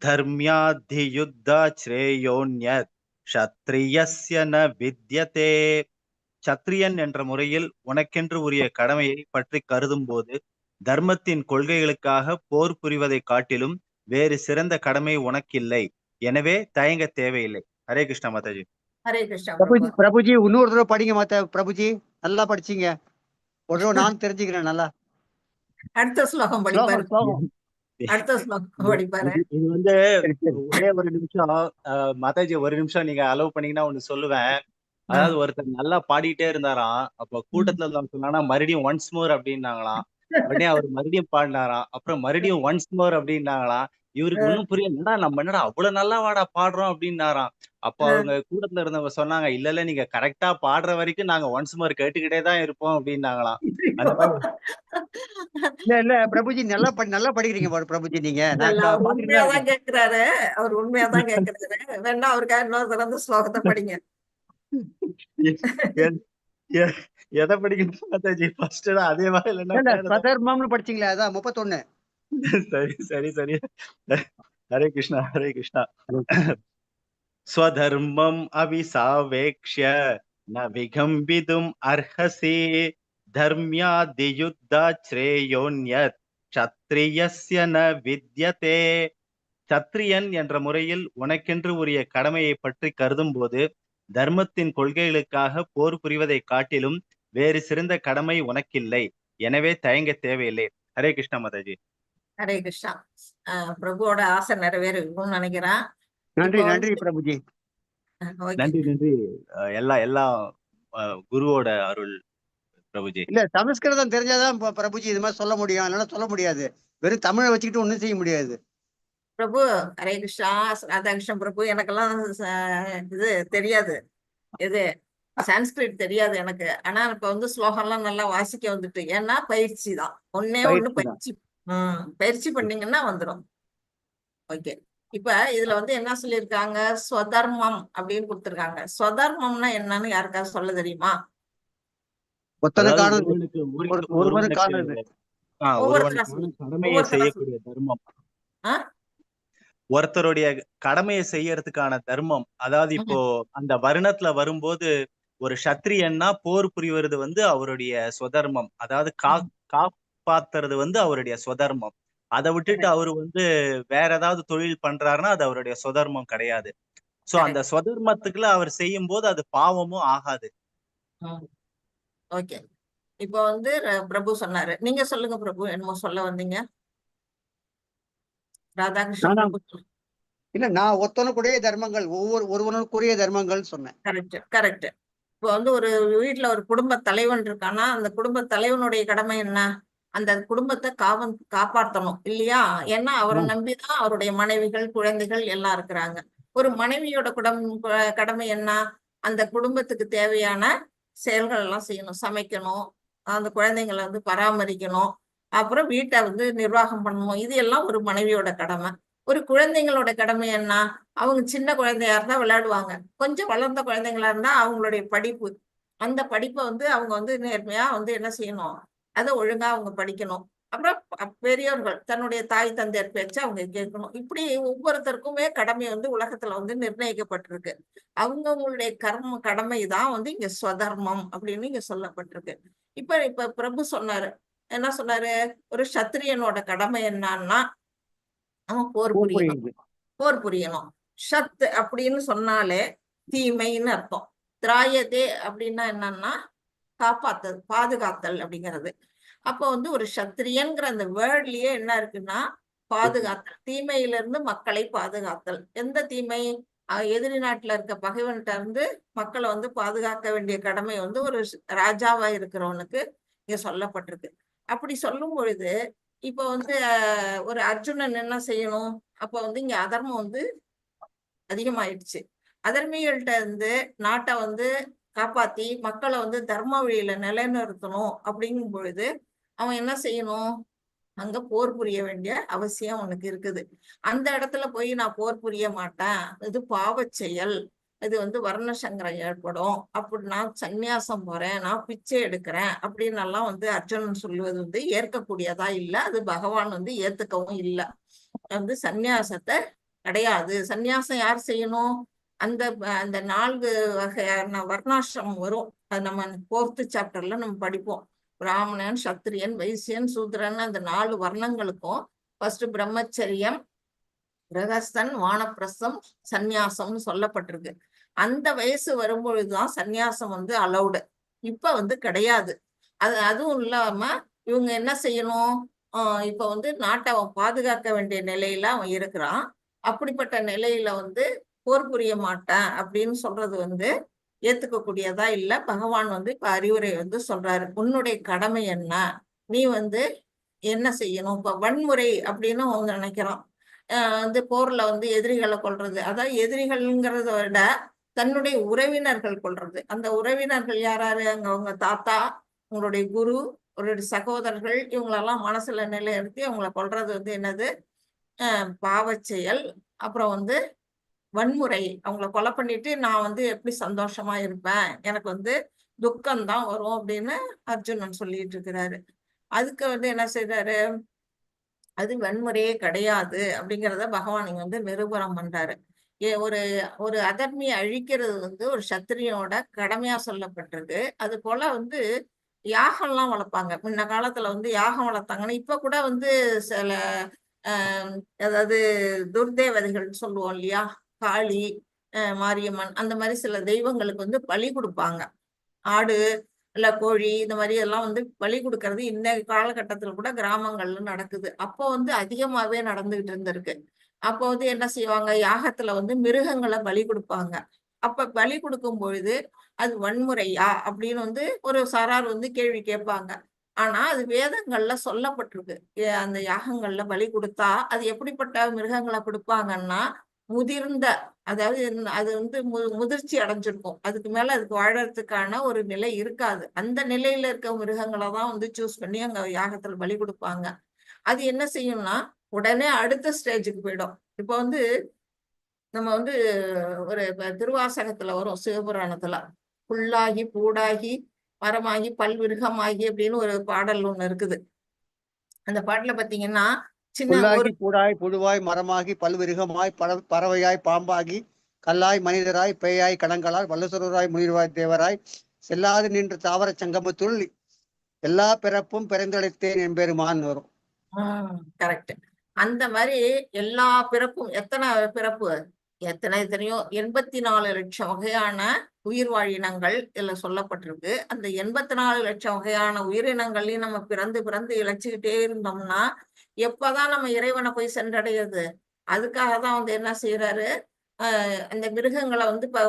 தர்மியாதியுத்தா ஸ்ரேயோன்யத் க்ஷத்ரியஸ்ய ந வித்யதே. சத்திரியன் என்ற முறையில் உனக்கென்று உரிய கடமையை பற்றி கருதும் போது தர்மத்தின் கொள்கைகளுக்காக போர் புரிவதை காட்டிலும் வேறு சிறந்த கடமை உனக்கில்லை, எனவே தயங்க தேவையில்லை. ஹரே கிருஷ்ணா மாதாஜி. ஹரே கிருஷ்ணா பிரபுஜி. பிரபுஜி இன்னொரு தடவை படிங்க மாதா. பிரபுஜி நல்லா படிச்சீங்க, ஒரு தடவை நான் தெரிஞ்சுக்கிறேன் நல்லா. அடுத்த ஸ்லோகம் படிப்பாரு. அடுத்த ஸ்லோகம் படிப்பாரு. இது வந்து ஒரே ஒரு நிமிஷம் மாதாஜி, ஒரு நிமிஷம் நீங்க அலோவ் பண்ணீங்கன்னா ஒண்ணு சொல்லுவேன். அதாவது ஒருத்தர் நல்லா பாடிட்டே இருந்தாராம். அப்ப கூட்டத்துல சொன்னாங்கன்னா மறுபடியும் ஒன்ஸ் மோர் அப்படின்னாங்களாம். உடனே அவர் மறுபடியும் பாடினாராம். அப்புறம் மறுபடியும் ஒன்ஸ் மோர் அப்படின்னாங்களாம். இவருக்கு ஒன்னும் புரியல, நம்ம என்னடா அவ்வளவு நல்லா வாடா பாடுறோம் அப்படின்னாராம். அப்ப அவங்க கூட்டத்துல இருந்தவங்க சொன்னாங்க, இல்ல நீங்க கரெக்டா பாடுற வரைக்கும் நாங்க ஒன்ஸ் மோர் கேட்டுக்கிட்டே தான் இருப்போம் அப்படின்னாங்களாம். இல்ல பிரபுஜி நல்லா படிக்கிறீங்க பிரபுஜி. நீங்க உண்மையாதான் கேக்குறாரு, அவர் உண்மையாதான் கேக்குறாரு. வேணா அவருக்காக இன்னொரு சிறந்த ஸ்லோகத்தை படிங்க. எதை படிக்கணும் மாதாஜி? ஃபர்ஸ்ட் அதே மாதிரி இல்லைன்னா ஸ்வதர்மம்னு படிச்சீங்களா, அதான் 31. சரி சரி சரி. ஹரே கிருஷ்ணா ஹரே கிருஷ்ணா. ஸ்வதர்மம் அவிசாவேக்ஷ்ய ந விகம்பிதும் அர்ஹசி தர்மியாதியுத்தா ஸ்ரேயோன்யத் க்ஷத்ரியஸ்ய ந வித்யதே. சத்திரியன் என்ற முறையில் உனக்கென்று உரிய கடமையை பற்றி கருதும் போது தர்மத்தின் கொள்கைகளுக்காக போர் புரிவதை காட்டிலும் வேறு சிறந்த கடமை உனக்கில்லை, எனவே தயங்க தேவையில்லை. ஹரே கிருஷ்ணா மாதாஜி. ஹரே கிருஷ்ணா. பிரபுவோட ஆசை நிறைவேறும் நினைக்கிறேன். நன்றி நன்றி பிரபுஜி. நன்றி நன்றி. எல்லாம் குருவோட அருள் பிரபுஜி. இல்ல சமஸ்கிருதம் தெரிஞ்சாதான் பிரபுஜி இது மாதிரி சொல்ல முடியும், அதனால சொல்ல முடியாது. வெறும் தமிழை வச்சுக்கிட்டு ஒண்ணும் செய்ய முடியாது. பிரபு ஹரே கிருஷ்ணா. ராதாகிருஷ்ணன் பிரபு, எனக்கெல்லாம் இது தெரியாது, இது சான்ஸ்கிரிட் தெரியாது எனக்கு. ஆனா இப்ப வந்து ஸ்லோகம்லாம் நல்லா வாசிக்க வந்துட்டு, ஏன்னா பயிற்சி தான். ஒண்ணு பயிற்சி பண்ணீங்கன்னா வந்துடும். ஓகே. இப்ப இதுல வந்து என்ன சொல்லியிருக்காங்க, ஸ்வதர்மம் அப்படின்னு கொடுத்திருக்காங்க. ஸ்வதர்மம்னா என்னன்னு யாருக்காவது சொல்ல தெரியுமா? அதாவது ஒத்தனுக்கானது ஒருவனுக்கானது ஒருவனுக்கான ஒவ்வொருத்தரும் கடமையை செய்யக்கூடிய தர்மம், ஆஹ் ஒருத்தருடைய கடமையை செய்யறதுக்கான தர்மம். அதாவது இப்போ அந்த வருணத்துல வரும்போது ஒரு சத்திரியன்னா போர் புரிவது வந்து அவருடைய சுதர்மம், அதாவது காப்பாத்துறது வந்து அவருடைய சுதர்மம். அதை விட்டுட்டு அவரு வந்து வேற ஏதாவது தொழில் பண்றாருன்னா அது அவருடைய சுதர்மம் கிடையாது. சோ அந்த சுதர்மத்துக்குள்ள அவர் செய்யும் போது அது பாவமும் ஆகாது. ஓகே. இப்போ வந்து பிரபு சொன்னாரு, நீங்க சொல்லுங்க பிரபு, என்னமோ சொல்ல வந்தீங்க. ராதாகிருஷ்ணன் நானா? பிரபு. இல்ல, நான் ஒத்தனுக்குரிய தர்மங்கள், ஒருவனுக்குரிய தர்மங்கள் சொன்னேன். Correct correct. இப்போ வந்து ஒரு வீட்டுல ஒரு குடும்ப தலைவன் இருக்கானா, அந்த குடும்ப தலைவனுடைய கடமை என்ன? அந்த குடும்பத்தை காப்பாற்றணும் இல்லையா? ஏன்னா அவரை நம்பிதான் அவருடைய மனைவிகள், குழந்தைகள் எல்லாம் இருக்கிறாங்க. ஒரு மனைவியோட கடமை என்ன? அந்த குடும்பத்துக்கு தேவையான செயல்கள் எல்லாம் செய்யணும், சமைக்கணும், அந்த குழந்தைங்களை வந்து பராமரிக்கணும், அப்புறம் வீட்டை வந்து நிர்வாகம் பண்ணணும். இது எல்லாம் ஒரு மனைவியோட கடமை. ஒரு குழந்தைங்களோட கடமை என்ன? அவங்க சின்ன குழந்தையா இருந்தா விளையாடுவாங்க, கொஞ்சம் வளர்ந்த குழந்தைங்களா இருந்தா அவங்களுடைய படிப்பு, அந்த படிப்பை வந்து அவங்க வந்து நேர்மையா வந்து என்ன செய்யணும், அதை ஒழுங்கா அவங்க படிக்கணும். அப்புறம் பெரியவர்கள் தன்னுடைய தாய் தந்தையர் பேச்சு அவங்க கேட்கணும். இப்படி ஒவ்வொருத்தருக்குமே கடமை வந்து உலகத்துல வந்து நிர்ணயிக்கப்பட்டிருக்கு. அவங்கவுங்களுடைய கடமை தான் வந்து இங்க ஸ்வதர்மம் அப்படின்னு இங்க சொல்லப்பட்டிருக்கு. இப்ப பிரபு சொன்னாரு, என்ன சொன்னாரு? ஒரு சத்திரியனோட கடமை என்னன்னா அவன் போர் புரியணும். ஷத் அப்படின்னு சொன்னாலே தீமைன்னு அர்த்தம். திராயதே அப்படின்னா என்னன்னா காப்பாத்தல், பாதுகாத்தல் அப்படிங்கிறது. அப்ப வந்து ஒரு சத்திரியன்கிற அந்த வேர்ட்லயே என்ன இருக்குன்னா பாதுகாத்தல், தீமையில இருந்து மக்களை பாதுகாத்தல். எந்த தீமை? எதிரி நாட்டுல இருக்க பகைவன்கிட்ட இருந்து மக்களை வந்து பாதுகாக்க வேண்டிய கடமை வந்து ஒரு ராஜாவா இருக்கிறவனுக்கு இங்க சொல்லப்பட்டிருக்கு. அப்படி சொல்லும் பொழுது இப்ப வந்து ஒரு அர்ஜுனன் என்ன செய்யணும்? அப்ப வந்து இங்க அதர்மம் வந்து அதிகமாயிடுச்சு. அதர்மிகள்கிட்ட இருந்து நாட்டை வந்து காப்பாத்தி மக்களை வந்து தர்ம வழியில நிலைநிறுத்தணும் அப்படிங்கும் பொழுது அவன் என்ன செய்யணும்? அங்க போர் புரிய வேண்டிய அவசியம் அவனுக்கு இருக்குது. அந்த இடத்துல போய் நான் போர் புரிய மாட்டேன், இது பாவச் செயல், இது வந்து வர்ண சங்கரம் ஏற்படும், அப்படி நான் சந்நியாசம் போறேன், நான் பிச்சை எடுக்கிறேன் அப்படின்னு எல்லாம் வந்து அர்ஜுனன் சொல்லுவது வந்து ஏற்கக்கூடியதா இல்லை. அது பகவான் வந்து ஏத்துக்கவும் இல்லை. வந்து சந்நியாசத்தை கிடையாது. சந்நியாசம் யார் செய்யணும்? அந்த அந்த 4 வகையான வர்ணாசிரமம் வரும். அது நம்ம 4th சாப்டர்ல நம்ம படிப்போம். பிராமணன், சத்திரியன், வைசியன், சூத்ரன், அந்த 4 வர்ணங்களுக்கும் ஃபர்ஸ்ட் பிரம்மச்சரியம், கிரகஸ்தன், வானப்பிரஸ்தம், சந்நியாசம்னு சொல்லப்பட்டிருக்கு. அந்த வயசு வரும்பொழுதுதான் சந்நியாசம் வந்து அலௌடு. இப்ப வந்து கிடையாது. அதுவும் இல்லாம இவங்க என்ன செய்யணும்? இப்ப வந்து நாட்டை அவன் பாதுகாக்க வேண்டிய நிலையில அவன் இருக்கிறான். அப்படிப்பட்ட நிலையில வந்து போர் புரிய மாட்டேன் அப்படின்னு சொல்றது வந்து ஏத்துக்கக்கூடியதா இல்ல. பகவான் வந்து இப்ப அறிவுரை வந்து சொல்றாரு, உன்னுடைய கடமை என்ன, நீ வந்து என்ன செய்யணும்? இப்ப வன்முறை அப்படின்னு அவங்க நினைக்கிறான். வந்து போர்ல வந்து எதிரிகளை கொல்றது, அதாவது எதிரிகள்ங்கிறத விட தன்னுடைய உறவினர்கள் கொல்றது. அந்த உறவினர்கள் யாராரு? அவங்க தாத்தா, உங்களுடைய குரு, ஒரு சகோதரர்கள், இவங்களெல்லாம் மனசுல நிலைநிறுத்தி அவங்களை கொல்றது வந்து என்னது? பாவச் செயல். அப்புறம் வந்து வன்முறை. அவங்கள கொலை பண்ணிட்டு நான் வந்து எப்படி சந்தோஷமா இருப்பேன், எனக்கு வந்து துக்கம்தான் வரும் அப்படின்னு அர்ஜுனன் சொல்லிட்டு இருக்கிறாரு. அதுக்கு வந்து என்ன செய்யறாரு? அது வன்முறையே கிடையாது அப்படிங்கிறத பகவான் இங்க வந்து நிரூபணம் பண்றாரு. ஒரு ஒரு அதர்மியை அழிக்கிறது வந்து ஒரு சத்திரியனோட கடமையா சொல்லப்பட்டிருக்கு. அது போல வந்து யாகம்லாம் வளர்ப்பாங்க. முன்ன காலத்துல வந்து யாகம் வளர்த்தாங்கன்னா இப்ப கூட வந்து சில அதாவது துர்தேவதைகள் சொல்லுவோம் இல்லையா, காளி, மாரியம்மன், அந்த மாதிரி சில தெய்வங்களுக்கு வந்து பலி கொடுப்பாங்க. ஆடு இல்ல கோழி, இந்த மாதிரி எல்லாம் வந்து பலி கொடுக்கறது இந்த காலகட்டத்தில் கூட கிராமங்கள்ல நடக்குது. அப்போ வந்து அதிகமாவே நடந்துகிட்டு இருந்திருக்கு. அப்போ வந்து என்ன செய்வாங்க? யாகத்துல வந்து மிருகங்களை பலி கொடுப்பாங்க. அப்ப பலி கொடுக்கும் பொழுது அது வன்முறையா அப்படின்னு வந்து ஒரு சாரார் வந்து கேள்வி கேட்பாங்க. ஆனா அது வேதங்கள்ல சொல்லப்பட்டிருக்கு. அந்த யாகங்கள்ல பலி கொடுத்தா அது எப்படிப்பட்ட மிருகங்களை கொடுப்பாங்கன்னா முதிர்ந்த, அதாவது அது வந்து முதிர்ச்சி அடைஞ்சிருக்கும். அதுக்கு மேல அதுக்கு வாழறதுக்கான ஒரு நிலை இருக்காது. அந்த நிலையில இருக்க மிருகங்களை தான் வந்து சூஸ் பண்ணி அங்க யாகத்துல பலி கொடுப்பாங்க. அது என்ன செய்யும்னா உடனே அடுத்த ஸ்டேஜுக்கு போயிடும். இப்ப வந்து நம்ம வந்து ஒரு திருவாசகத்துல வரும், சிவபுராணத்துல, புல்லாகி பூடாகி மரமாகி பல்விருகமாகி அப்படின்னு ஒரு பாடல் ஒண்ணு இருக்குது. அந்த பாட்டுல பாத்தீங்கன்னா சின்ன ஒரு புல்லாகி பூடாய் புழுவாய் மரமாகி பல்விருகமாய் பறவையாய் பாம்பாகி கல்லாய் மனிதராய் பேயாய் கடங்களாய் வல்லசுரராய் முனிர்வாய் தேவராய் செல்லாது நின்று தாவர சங்கமத்துள் எல்லா பிறப்பும் பிறந்தளித்தேன் என்பெருமான் வரும். கரெக்ட். அந்த மாதிரி எல்லா பிறப்பும், எத்தனை பிறப்பு, எத்தனையோ 84 லட்சம் வகையான உயிர் வாழினங்கள் இதுல சொல்லப்பட்டிருக்கு. அந்த 84 லட்சம் வகையான உயிரினங்களையும் நம்ம பிறந்து பிறந்து இழைச்சுக்கிட்டே இருந்தோம்னா எப்பதான் நம்ம இறைவனை போய் சென்றடையுது? அதுக்காக தான் வந்து என்ன செய்யறாரு, அந்த மிருகங்களை வந்து இப்ப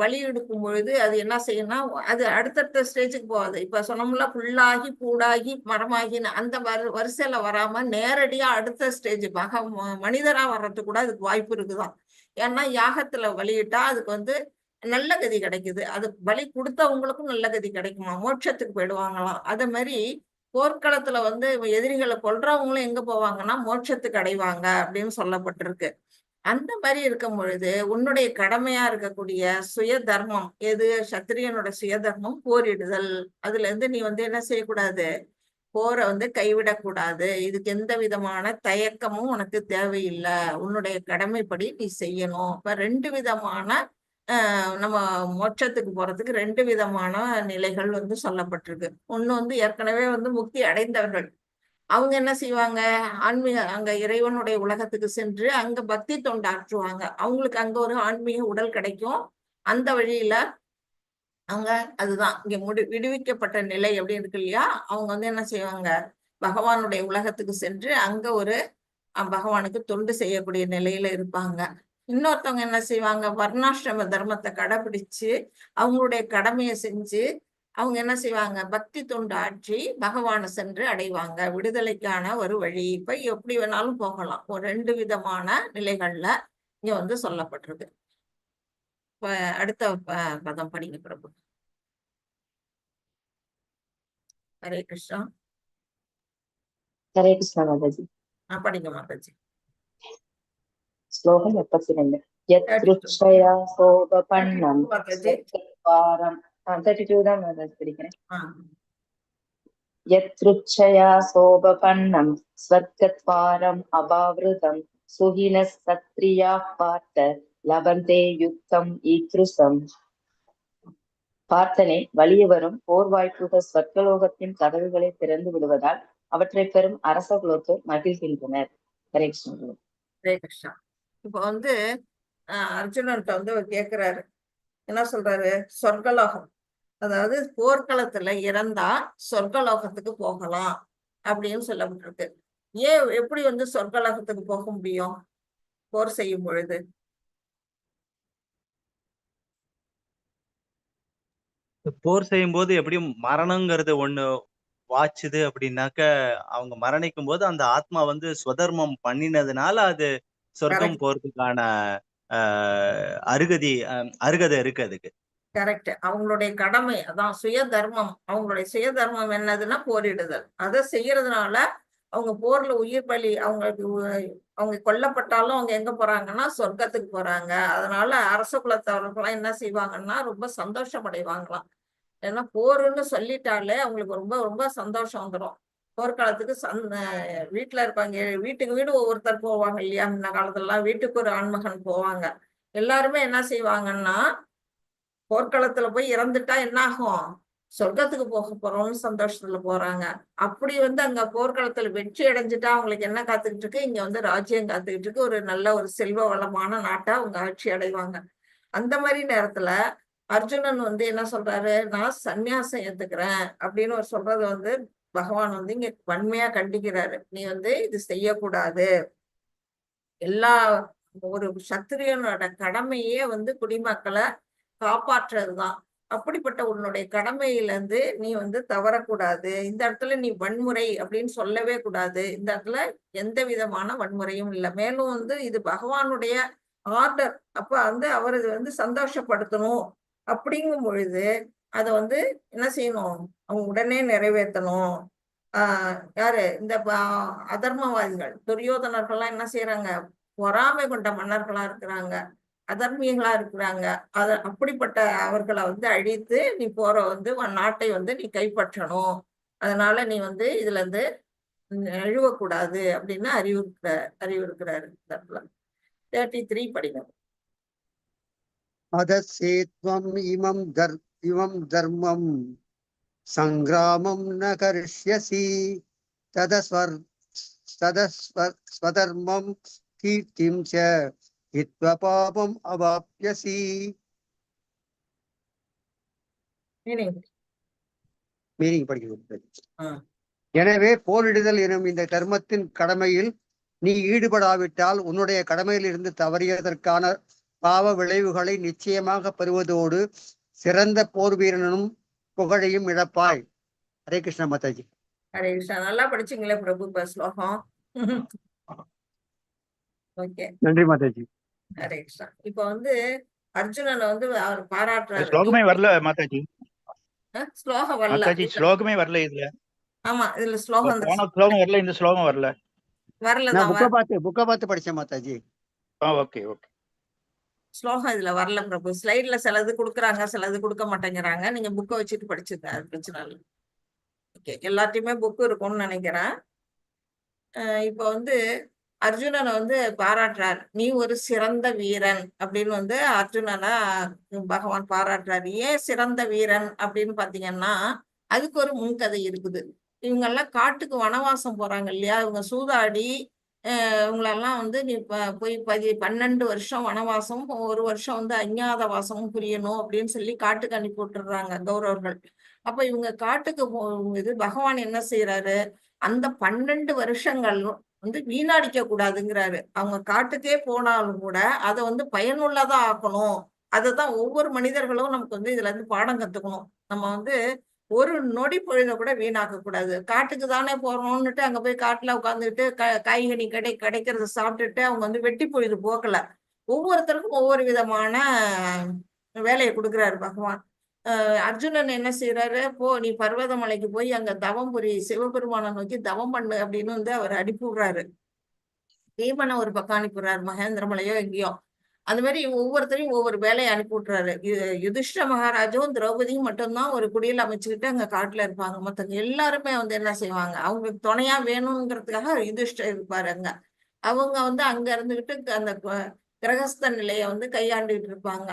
வழி எடுக்கும் பொழுது அது என்ன செய்யணும்னா அது அடுத்தடுத்த ஸ்டேஜுக்கு போகாது. இப்ப சொன்னோம்ல புல்லாகி பூடாகி மரமாகின்னு அந்த வரிசையில வராம நேரடியா அடுத்த ஸ்டேஜ் மனிதரா வர்றதுக்கு கூட அதுக்கு வாய்ப்பு இருக்குதான். ஏன்னா யாகத்துல வழியிட்டா அதுக்கு வந்து நல்ல கதி கிடைக்குது. அது பலி கொடுத்தவங்களுக்கும் நல்ல கதி கிடைக்குமா, மோட்சத்துக்கு போயிடுவாங்களாம். அதே மாதிரி போர்க்களத்துல வந்து எதிரிகளை கொல்றவங்களும் எங்க போவாங்கன்னா மோட்சத்துக்கு அடைவாங்க அப்படின்னு சொல்லப்பட்டிருக்கு. அந்த மாதிரி இருக்கும் பொழுது உன்னுடைய கடமையா இருக்கக்கூடிய சுய தர்மம் எது? சத்திரியனோட சுய தர்மம் போரிடுதல். அதுல இருந்து நீ வந்து என்ன செய்யக்கூடாது, போரை வந்து கைவிடக்கூடாது. இதுக்கு எந்த விதமான தயக்கமும் உனக்கு தேவையில்லை. உன்னுடைய கடமைப்படி நீ செய்யணும். இப்ப 2 விதமான நம்ம மோட்சத்துக்கு போறதுக்கு 2 விதமான நிலைகள் வந்து சொல்லப்பட்டிருக்கு. ஒண்ணு வந்து ஏற்கனவே வந்து முக்தி அடைந்தவர்கள், அவங்க என்ன செய்வாங்க, ஆன்மீக அங்க இறைவனுடைய உலகத்துக்கு சென்று அங்க பக்தி தொண்டாற்றுவாங்க. அவங்களுக்கு அங்க ஒரு ஆன்மீக உடல் கிடைக்கும். அந்த வழியில அவங்க அதுதான் இங்க விடுவிக்கப்பட்ட நிலை எப்படி இருக்கு இல்லையா, அவங்க வந்து என்ன செய்வாங்க, பகவானுடைய உலகத்துக்கு சென்று அங்க ஒரு பகவானுக்கு தொண்டு செய்யக்கூடிய நிலையில இருப்பாங்க. இன்னொருத்தவங்க என்ன செய்வாங்க, வர்ணாசிரம தர்மத்தை கடைபிடிச்சு அவங்களுடைய கடமையை செஞ்சு அவங்க என்ன செய்வாங்க, பக்தி தொண்டு ஆற்றி பகவானை சென்று அடைவாங்க. விடுதலைக்கான ஒரு வழி. இப்ப எப்படி வேணாலும் போகலாம். ஒரு 2 விதமான நிலைகள்ல இங்க வந்து சொல்லப்பட்டிருக்கு. இப்ப அடுத்த பதம் படிங்க பிரபு. ஹரே கிருஷ்ணா. ஹரே கிருஷ்ணா மாதாஜி. படிங்க மாதாஜி. ஸ்லோகம் 72. யத்ருச்சயா சோபபன்னம் ஸ்வத்வாரம் 32 தான் மாதாஜி படிக்கிறேன். யத்ருச்சயா சோபபன்னம் ஸ்வத்வாரம் அபாவ்ருதம் சுஹினஸ் சத்ரியாः பார்த்த லபந்தே யுக்தம் ஈத்ருசம். பார்த்தனே, வலிய வரும் போர் வாய்ப்புகள் ஸ்வர்க்கலோகத்தின் கதவுகளை திறந்து விடுவதால் அவற்றை பெறும் அரச குலத்தோர் மகிழ்கின்றனர். ஹரே கிருஷ்ணா. ஹரே கிருஷ்ணா. இப்ப வந்து அர்ஜுனன்ட்ட வந்து கேக்குறாரு, என்ன சொல்றாரு, சொர்க்கலோகம், அதாவது போர்க்களத்துல இறந்தா சொர்க்கலோகத்துக்கு போகலாம் அப்படின்னு சொல்லப்பட்டிருக்கு. ஏன் எப்படி வந்து சொர்க்கலோகத்துக்கு போக முடியும் போர் செய்யும் பொழுது? போர் செய்யும் போது எப்படியும் மரணங்கிறது ஒண்ணு வாச்சுது அப்படின்னாக்க, அவங்க மரணிக்கும் போது அந்த ஆத்மா வந்து ஸ்வதர்மம் பண்ணினதுனால அது சொர்க்கம் போறதுக்கான அருகதை இருக்கு அதுக்கு. கரெக்ட். அவங்களுடைய கடமை அதான் சுய தர்மம். அவங்களுடைய சுய தர்மம் என்னதுன்னா போரிடுதல். அதை செய்யறதுனால அவங்க போர்ல உயிர் பலி அவங்க கொல்லப்பட்டாலும் அவங்க எங்க போறாங்கன்னா சொர்க்கத்துக்கு போறாங்க. அதனால அரச குலத்தவர்கள்லாம் என்ன செய்வாங்கன்னா ரொம்ப சந்தோஷம் அடைவாங்களாம். ஏன்னா போருன்னு சொல்லிட்டாலே அவங்களுக்கு ரொம்ப ரொம்ப சந்தோஷம் வந்துடும். போர்க்காலத்துக்கு வீட்டுல இருப்பாங்க, வீட்டுக்கு வீடு ஒவ்வொருத்தர் போவாங்க இல்லையா, இந்த காலத்துலலாம் வீட்டுக்கு ஒரு ஆண்மகன் போவாங்க. எல்லாருமே என்ன செய்வாங்கன்னா போர்க்களத்துல போய் இறந்துட்டா என்ன ஆகும், சொர்க்கத்துக்கு போக போறோம்னு சந்தோஷத்துல போறாங்க. அப்படி வந்து அங்க போர்க்களத்துல வெற்றி அடைஞ்சிட்டா அவங்களுக்கு என்ன காத்துக்கிட்டு இருக்கு, இங்க வந்து ராஜ்யம் காத்துக்கிட்டு இருக்கு. ஒரு நல்ல ஒரு செல்வ வளமான நாட்டை அவங்க ஆட்சி அடைவாங்க. அந்த மாதிரி நேரத்துல அர்ஜுனன் வந்து என்ன சொல்றாரு, நான் சந்நியாசம் ஏத்துக்கிறேன் அப்படின்னு ஒரு சொல்றது வந்து பகவான் வந்து இங்க வன்மையா கண்டிக்கிறாரு. நீ வந்து இது செய்யக்கூடாது. எல்லா ஒரு சத்திரியனோட கடமையே வந்து குடிமக்களை காப்பாற்றுறதுதான். அப்படிப்பட்ட உன்னுடைய கடமையில இருந்து நீ வந்து தவறக்கூடாது. இந்த இடத்துல நீ வன்முறை அப்படின்னு சொல்லவே கூடாது. இந்த இடத்துல எந்த விதமான வன்முறையும் இல்லை. மேலும் வந்து இது பகவானுடைய ஆர்டர். அப்ப வந்து அவர் இது வந்து சந்தோஷப்படுத்தணும். அப்படிங்கும் பொழுது அதை வந்து என்ன செய்யணும், அவங்க உடனே நிறைவேற்றணும். யாரு இந்த அதர்மவாதிகள் துரியோதனர்கள்லாம் என்ன செய்யறாங்க, பொறாமை கொண்ட மன்னர்களா இருக்கிறாங்க. அதர்மிகளா இருக்கிறாங்க. அப்படிப்பட்ட அவர்களை வந்து அழித்து நீ வந்து உன் நாட்டை வந்து நீ கைப்பற்றணும். அதனால நீ வந்து இதுல இருந்து நழுவக்கூடாது அப்படின்னு அறிவுறுக்கிறாரு. 33 படிங்க. அதசேத்வம் இமம் தர்மம் சங்கிராமம் ந கரிஷ்யசி ததஸ்வதர்மம் கீர்த்திம் ச ஹித்வ பாபம் அவாப்யசி. மீனிங் படிக்கணும். எனவே போரிடுதல் எனும் இந்த தர்மத்தின் கடமையில் நீ ஈடுபடாவிட்டால் உன்னுடைய கடமையில் இருந்து தவறியதற்கான பாவ விளைவுகளை நிச்சயமாக பெறுவதோடு சிறந்த போர் வீரனும் புகழையும் இழப்பாய். ஹரே கிருஷ்ணா மாதாஜி. ஹரே கிருஷ்ணா. நல்லா படிச்சீங்களே பிரபு ஸ்லோகம். ஓகே, நன்றி மாதாஜி. ஹரே கிருஷ்ணா. இப்ப வந்து அர்ஜுனனை வந்து அவர் பாராட்டுறாரு. ஸ்லோகமே வரல மாதாஜி. ஸ்லோகம் வரல மாதாஜி, ஸ்லோகமே வரல இதுல. ஆமா, இதுல ஸ்லோகம் ஸ்லோகம் வரல, இந்த ஸ்லோகம் வரல. நான் புக்க பார்த்து படிச்சேன் மாதாஜி. Okay okay. ஸ்லோகம் இதுல வரல பிரபு. ஸ்லைட்ல சிலது கொடுக்குறாங்க, சிலது கொடுக்க மாட்டேங்கிறாங்க. நீங்க புக்கை வச்சுட்டு படிச்சுங்க, அது பிரச்சனை இல்லை. ஓகே, எல்லாத்தையுமே புக்கு இருக்கும்னு நினைக்கிறேன். இப்ப வந்து அர்ஜுனனை வந்து பாராட்டுறார். நீ ஒரு சிறந்த வீரன் அப்படின்னு வந்து அர்ஜுனனை பகவான் பாராட்டுறாரு. ஏன் சிறந்த வீரன் அப்படின்னு பாத்தீங்கன்னா அதுக்கு ஒரு முன்கதை இருக்குது. இவங்க எல்லாம் காட்டுக்கு வனவாசம் போறாங்க இல்லையா, இவங்க சூதாடி இவங்களெல்லாம் வந்து நீ போய் 12 வருஷம் வனவாசம், 1 வருஷம் வந்து அஞ்ஞாத வாசமும் புரியணும் அப்படின்னு சொல்லி காட்டுக்கு அனுப்பி விட்டுறாங்க கௌரவர்கள். அப்ப இவங்க காட்டுக்கு போகும்போது பகவான் என்ன செய்யறாரு, அந்த 12 வருஷங்கள் வந்து வீணடிக்க கூடாதுங்கிறாரு. அவங்க காட்டுக்கே போனாலும் கூட அதை வந்து பயனுள்ளதா ஆக்கணும். அதுதான் ஒவ்வொரு மனிதர்களும் நமக்கு வந்து இதுல இருந்து பாடம் கத்துக்கணும். நம்ம வந்து ஒரு நொடி பொழுத கூட வீணாக்க கூடாது. காட்டுக்கு தானே போறோம்னுட்டு அங்க போய் காட்டுல உட்காந்துட்டு காய்கறி கிடைக்கிறத சாப்பிட்டுட்டு அவங்க வந்து வெட்டி பொழுது போக்கல. ஒவ்வொருத்தருக்கும் ஒவ்வொரு விதமான வேலையை கொடுக்குறாரு பகவான். அர்ஜுனன் என்ன செய்யறாரு, நீ பர்வத மலைக்கு போய் அங்க தவம் புரி, சிவபெருமானை நோக்கி தவம் பண்ணு அப்படின்னு வந்து அவர் அனுப்பிவிடுறாரு. பீமனை ஒரு பக்கம் அனுப்பிடுறாரு, மகேந்திர மலையோ எங்கேயோ. அந்த மாதிரி ஒவ்வொருத்தரையும் ஒவ்வொரு வேலையை அனுப்பி விட்டுறாரு. யுதிஷ்ட மகாராஜும் திரௌபதியும் மட்டும்தான் ஒரு குடியில் அமைச்சுக்கிட்டு அங்க காட்டுல இருப்பாங்க. மத்தவங்க எல்லாருமே வந்து என்ன செய்வாங்க, அவங்களுக்கு துணையா வேணுங்கிறதுக்காக யுதிஷ்டர் இருப்பாரு அங்க. அவங்க வந்து அங்க இருந்துகிட்டு அந்த கிரகஸ்த நிலையை வந்து கையாண்டுகிட்டு இருப்பாங்க.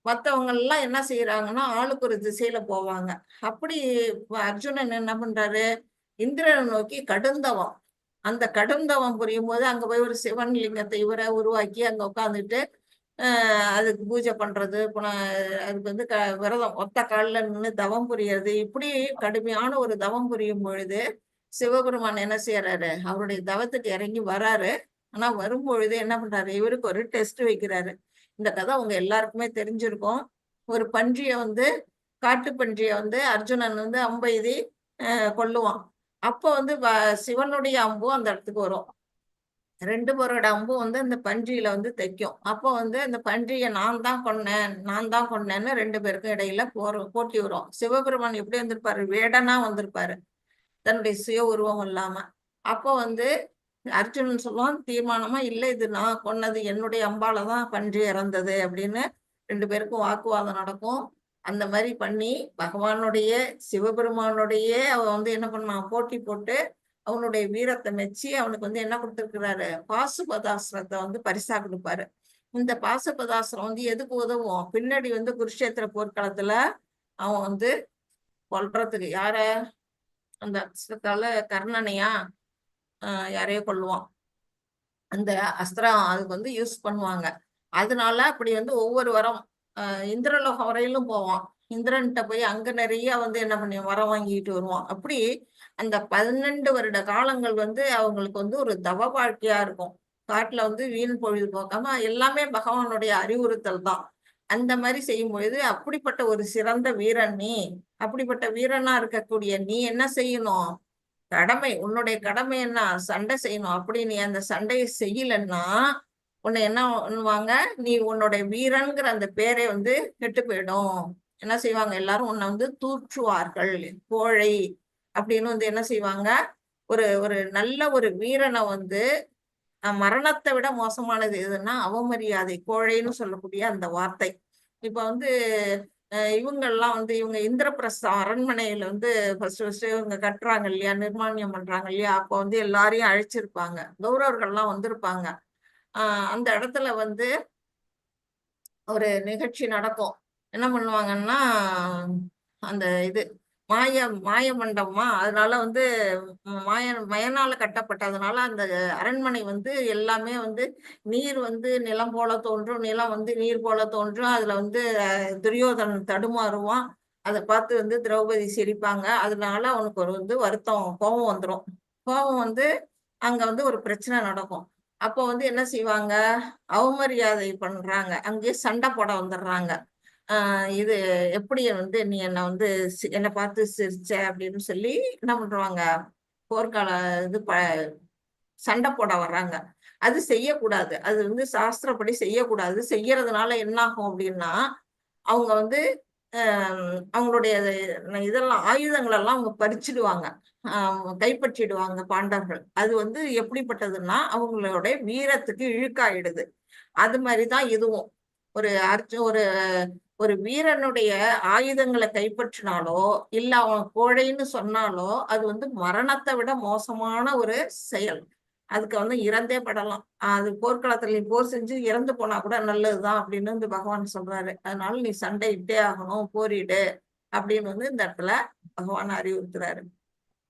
மற்றவங்க எல்லாம் என்ன செய்யறாங்கன்னா ஆளுக்கு ஒரு திசையில போவாங்க. அப்படி அர்ஜுனன் என்ன பண்றாரு, இந்திரனை நோக்கி கடுந்தவம், அந்த கடுந்தவம் புரியும் போது அங்க போய் ஒரு சிவன் லிங்கத்தை இவரை உருவாக்கி அங்க உட்காந்துட்டு அதுக்கு பூஜை பண்றது, அதுக்கு வந்து விரதம் ஒத்த காலில் நின்று தவம் புரியறது, இப்படி கடுமையான ஒரு தவம் புரியும் பொழுது சிவபெருமான் என்ன செய்யறாரு, அவருடைய தவத்துக்கு இறங்கி வராரு. ஆனா வரும்பொழுது என்ன பண்றாரு, இவருக்கு ஒரு டெஸ்ட் வைக்கிறாரு. இந்த கதை அவங்க எல்லாருக்குமே தெரிஞ்சிருக்கும். ஒரு பன்றிய வந்து, காட்டு பன்றிய வந்து அர்ஜுனன் வந்து அம்பெய்தி கொல்லுவான். அப்போ வந்து சிவனுடைய அம்பும் அந்த இடத்துக்கு வரும். 2 பேரோட அம்பும் வந்து அந்த பன்றியில வந்து தைக்கும். அப்போ வந்து அந்த பன்றியை நான் தான் கொன்னேன்னு 2 பேருக்கும் இடையில போட்டி வரும். சிவபெருமான் எப்படி வந்திருப்பாரு, வேடனா வந்திருப்பாரு, தன்னுடைய சுய உருவம் இல்லாம. அப்போ வந்து அர்ஜுனன் சொல்லுவான் தீர்மானமா, இல்லை இது நான் கொன்னது, என்னுடைய அம்பாலதான் பன்றி இறந்தது அப்படின்னு 2 பேருக்கும் வாக்குவாதம் நடக்கும். அந்த மாதிரி பண்ணி பகவானுடைய சிவபெருமானுடைய அவன் வந்து என்ன பண்ணான், போட்டி போட்டு அவனுடைய வீரத்தை மெச்சி அவனுக்கு வந்து என்ன கொடுத்துருக்கிறாரு, பாசுபதாஸ்திரத்தை வந்து பரிசா கொடுப்பாரு. இந்த பாசுபதாஸ்திரம் வந்து எதுக்கு உதவும், பின்னாடி வந்து குருஷேத்திர போர்க்களத்துல அவன் வந்து கொல்றதுக்கு, யார அந்த அஸ்திரத்தால கர்ணனையா யாரையோ கொல்லுவான். அந்த அஸ்திரம் அதுக்கு வந்து யூஸ் பண்ணுவாங்க. அதனால அப்படி வந்து ஒவ்வொரு வரம் இந்திரலோகம் வரையிலும் போவான். இந்திரன்கிட்ட போய் அங்க நிறைய வந்து என்ன பண்ணி வரம் வாங்கிட்டு வருவான். அப்படி அந்த 12 வருட காலங்கள் வந்து அவங்களுக்கு வந்து ஒரு தவ வாழ்க்கையா இருக்கும். காட்டுல வந்து வீண் பொழுது போக்காம எல்லாமே பகவானுடைய அறிவுறுத்தல் தான். அந்த மாதிரி செய்யும் பொழுது அப்படிப்பட்ட ஒரு சிறந்த வீரன் நீ, அப்படிப்பட்ட வீரனா இருக்கக்கூடிய நீ என்ன செய்யணும், கடமை, உன்னுடைய கடமை என்ன, சண்டை செய்யணும். அப்படி நீ அந்த சண்டையை செய்யலன்னா உன்னை என்ன பண்ணுவாங்க, நீ உன்னுடைய வீரன்கிற அந்த பேரை வந்து கெட்டு போயிடும். என்ன செய்வாங்க, எல்லாரும் உன்னை வந்து தூற்றுவார்கள், கோழை அப்படின்னு வந்து என்ன செய்வாங்க, ஒரு நல்ல ஒரு வீரனை வந்து மரணத்தை விட மோசமானது எதுன்னா அவமரியாதை, கோழைன்னு சொல்லக்கூடிய அந்த வார்த்தை. இப்ப வந்து இவங்கெல்லாம் வந்து இவங்க இந்திரபிரஸ்தம் அரண்மனையில வந்து ஃபர்ஸ்ட் இவங்க கட்டுறாங்க இல்லையா, நிர்மாணியம் பண்றாங்க இல்லையா, அப்போ வந்து எல்லாரையும் அழைச்சிருப்பாங்க, கௌரவர்கள்லாம் வந்திருப்பாங்க. அந்த இடத்துல வந்து ஒரு நிகழ்ச்சி நடக்கும். என்ன பண்ணுவாங்கன்னா, அந்த இது மாய மண்டபமா, அதனால வந்து மயனால கட்டப்பட்டதுனால அந்த அரண்மனை வந்து எல்லாமே வந்து நீர் வந்து நிலம் போல தோன்றும், நிலம் வந்து நீர் போல தோன்றும். அதுல வந்து துரியோதனன் தடுமாறுவான். அதை பார்த்து வந்து திரௌபதி சிரிப்பாங்க. அதனால அவனுக்கு ஒரு வந்து வருத்தம், கோபம் வந்துடும். கோபம் வந்து அங்க வந்து ஒரு பிரச்சனை நடக்கும். அப்போ வந்து என்ன செய்வாங்க, அவமரியாதை பண்றாங்க, அங்கேயே சண்டை போட வந்துடுறாங்க. இது எப்படி வந்து நீ என்னை வந்து என்னை பார்த்து சிரிச்ச அப்படின்னு சொல்லி என்ன பண்றாங்க, போர்க்கால இது சண்டை போட வர்றாங்க. அது செய்யக்கூடாது, அது வந்து சாஸ்திரப்படி செய்யக்கூடாது. செய்யறதுனால என்ன ஆகும் அப்படின்னா, அவங்க வந்து அவங்களுடைய இதெல்லாம் ஆயுதங்கள் எல்லாம் அவங்க பறிச்சிடுவாங்க, கைப்பற்றிடுவாங்க பாண்டவர்கள். அது வந்து எப்படிப்பட்டதுன்னா அவங்களுடைய வீரத்துக்கு இழுக்காயிடுது. அது மாதிரிதான் இதுவும். ஒரு ஒரு ஒரு வீரனுடைய ஆயுதங்களை கைப்பற்றினாலோ இல்ல அவன் கோழைன்னு சொன்னாலோ அது வந்து மரணத்தை விட மோசமான ஒரு செயல். அதுக்கு வந்து இறந்தே படலாம். அது போர்க்களத்துல நீ போர் செஞ்சு இறந்து போனா கூட நல்லதுதான் அப்படின்னு வந்து பகவான் சொல்றாரு. அதனால நீ சண்டையிட்டே ஆகணும், போரிடு அப்படின்னு வந்து இந்த இடத்துல பகவான் அறிவுறுத்துறாரு.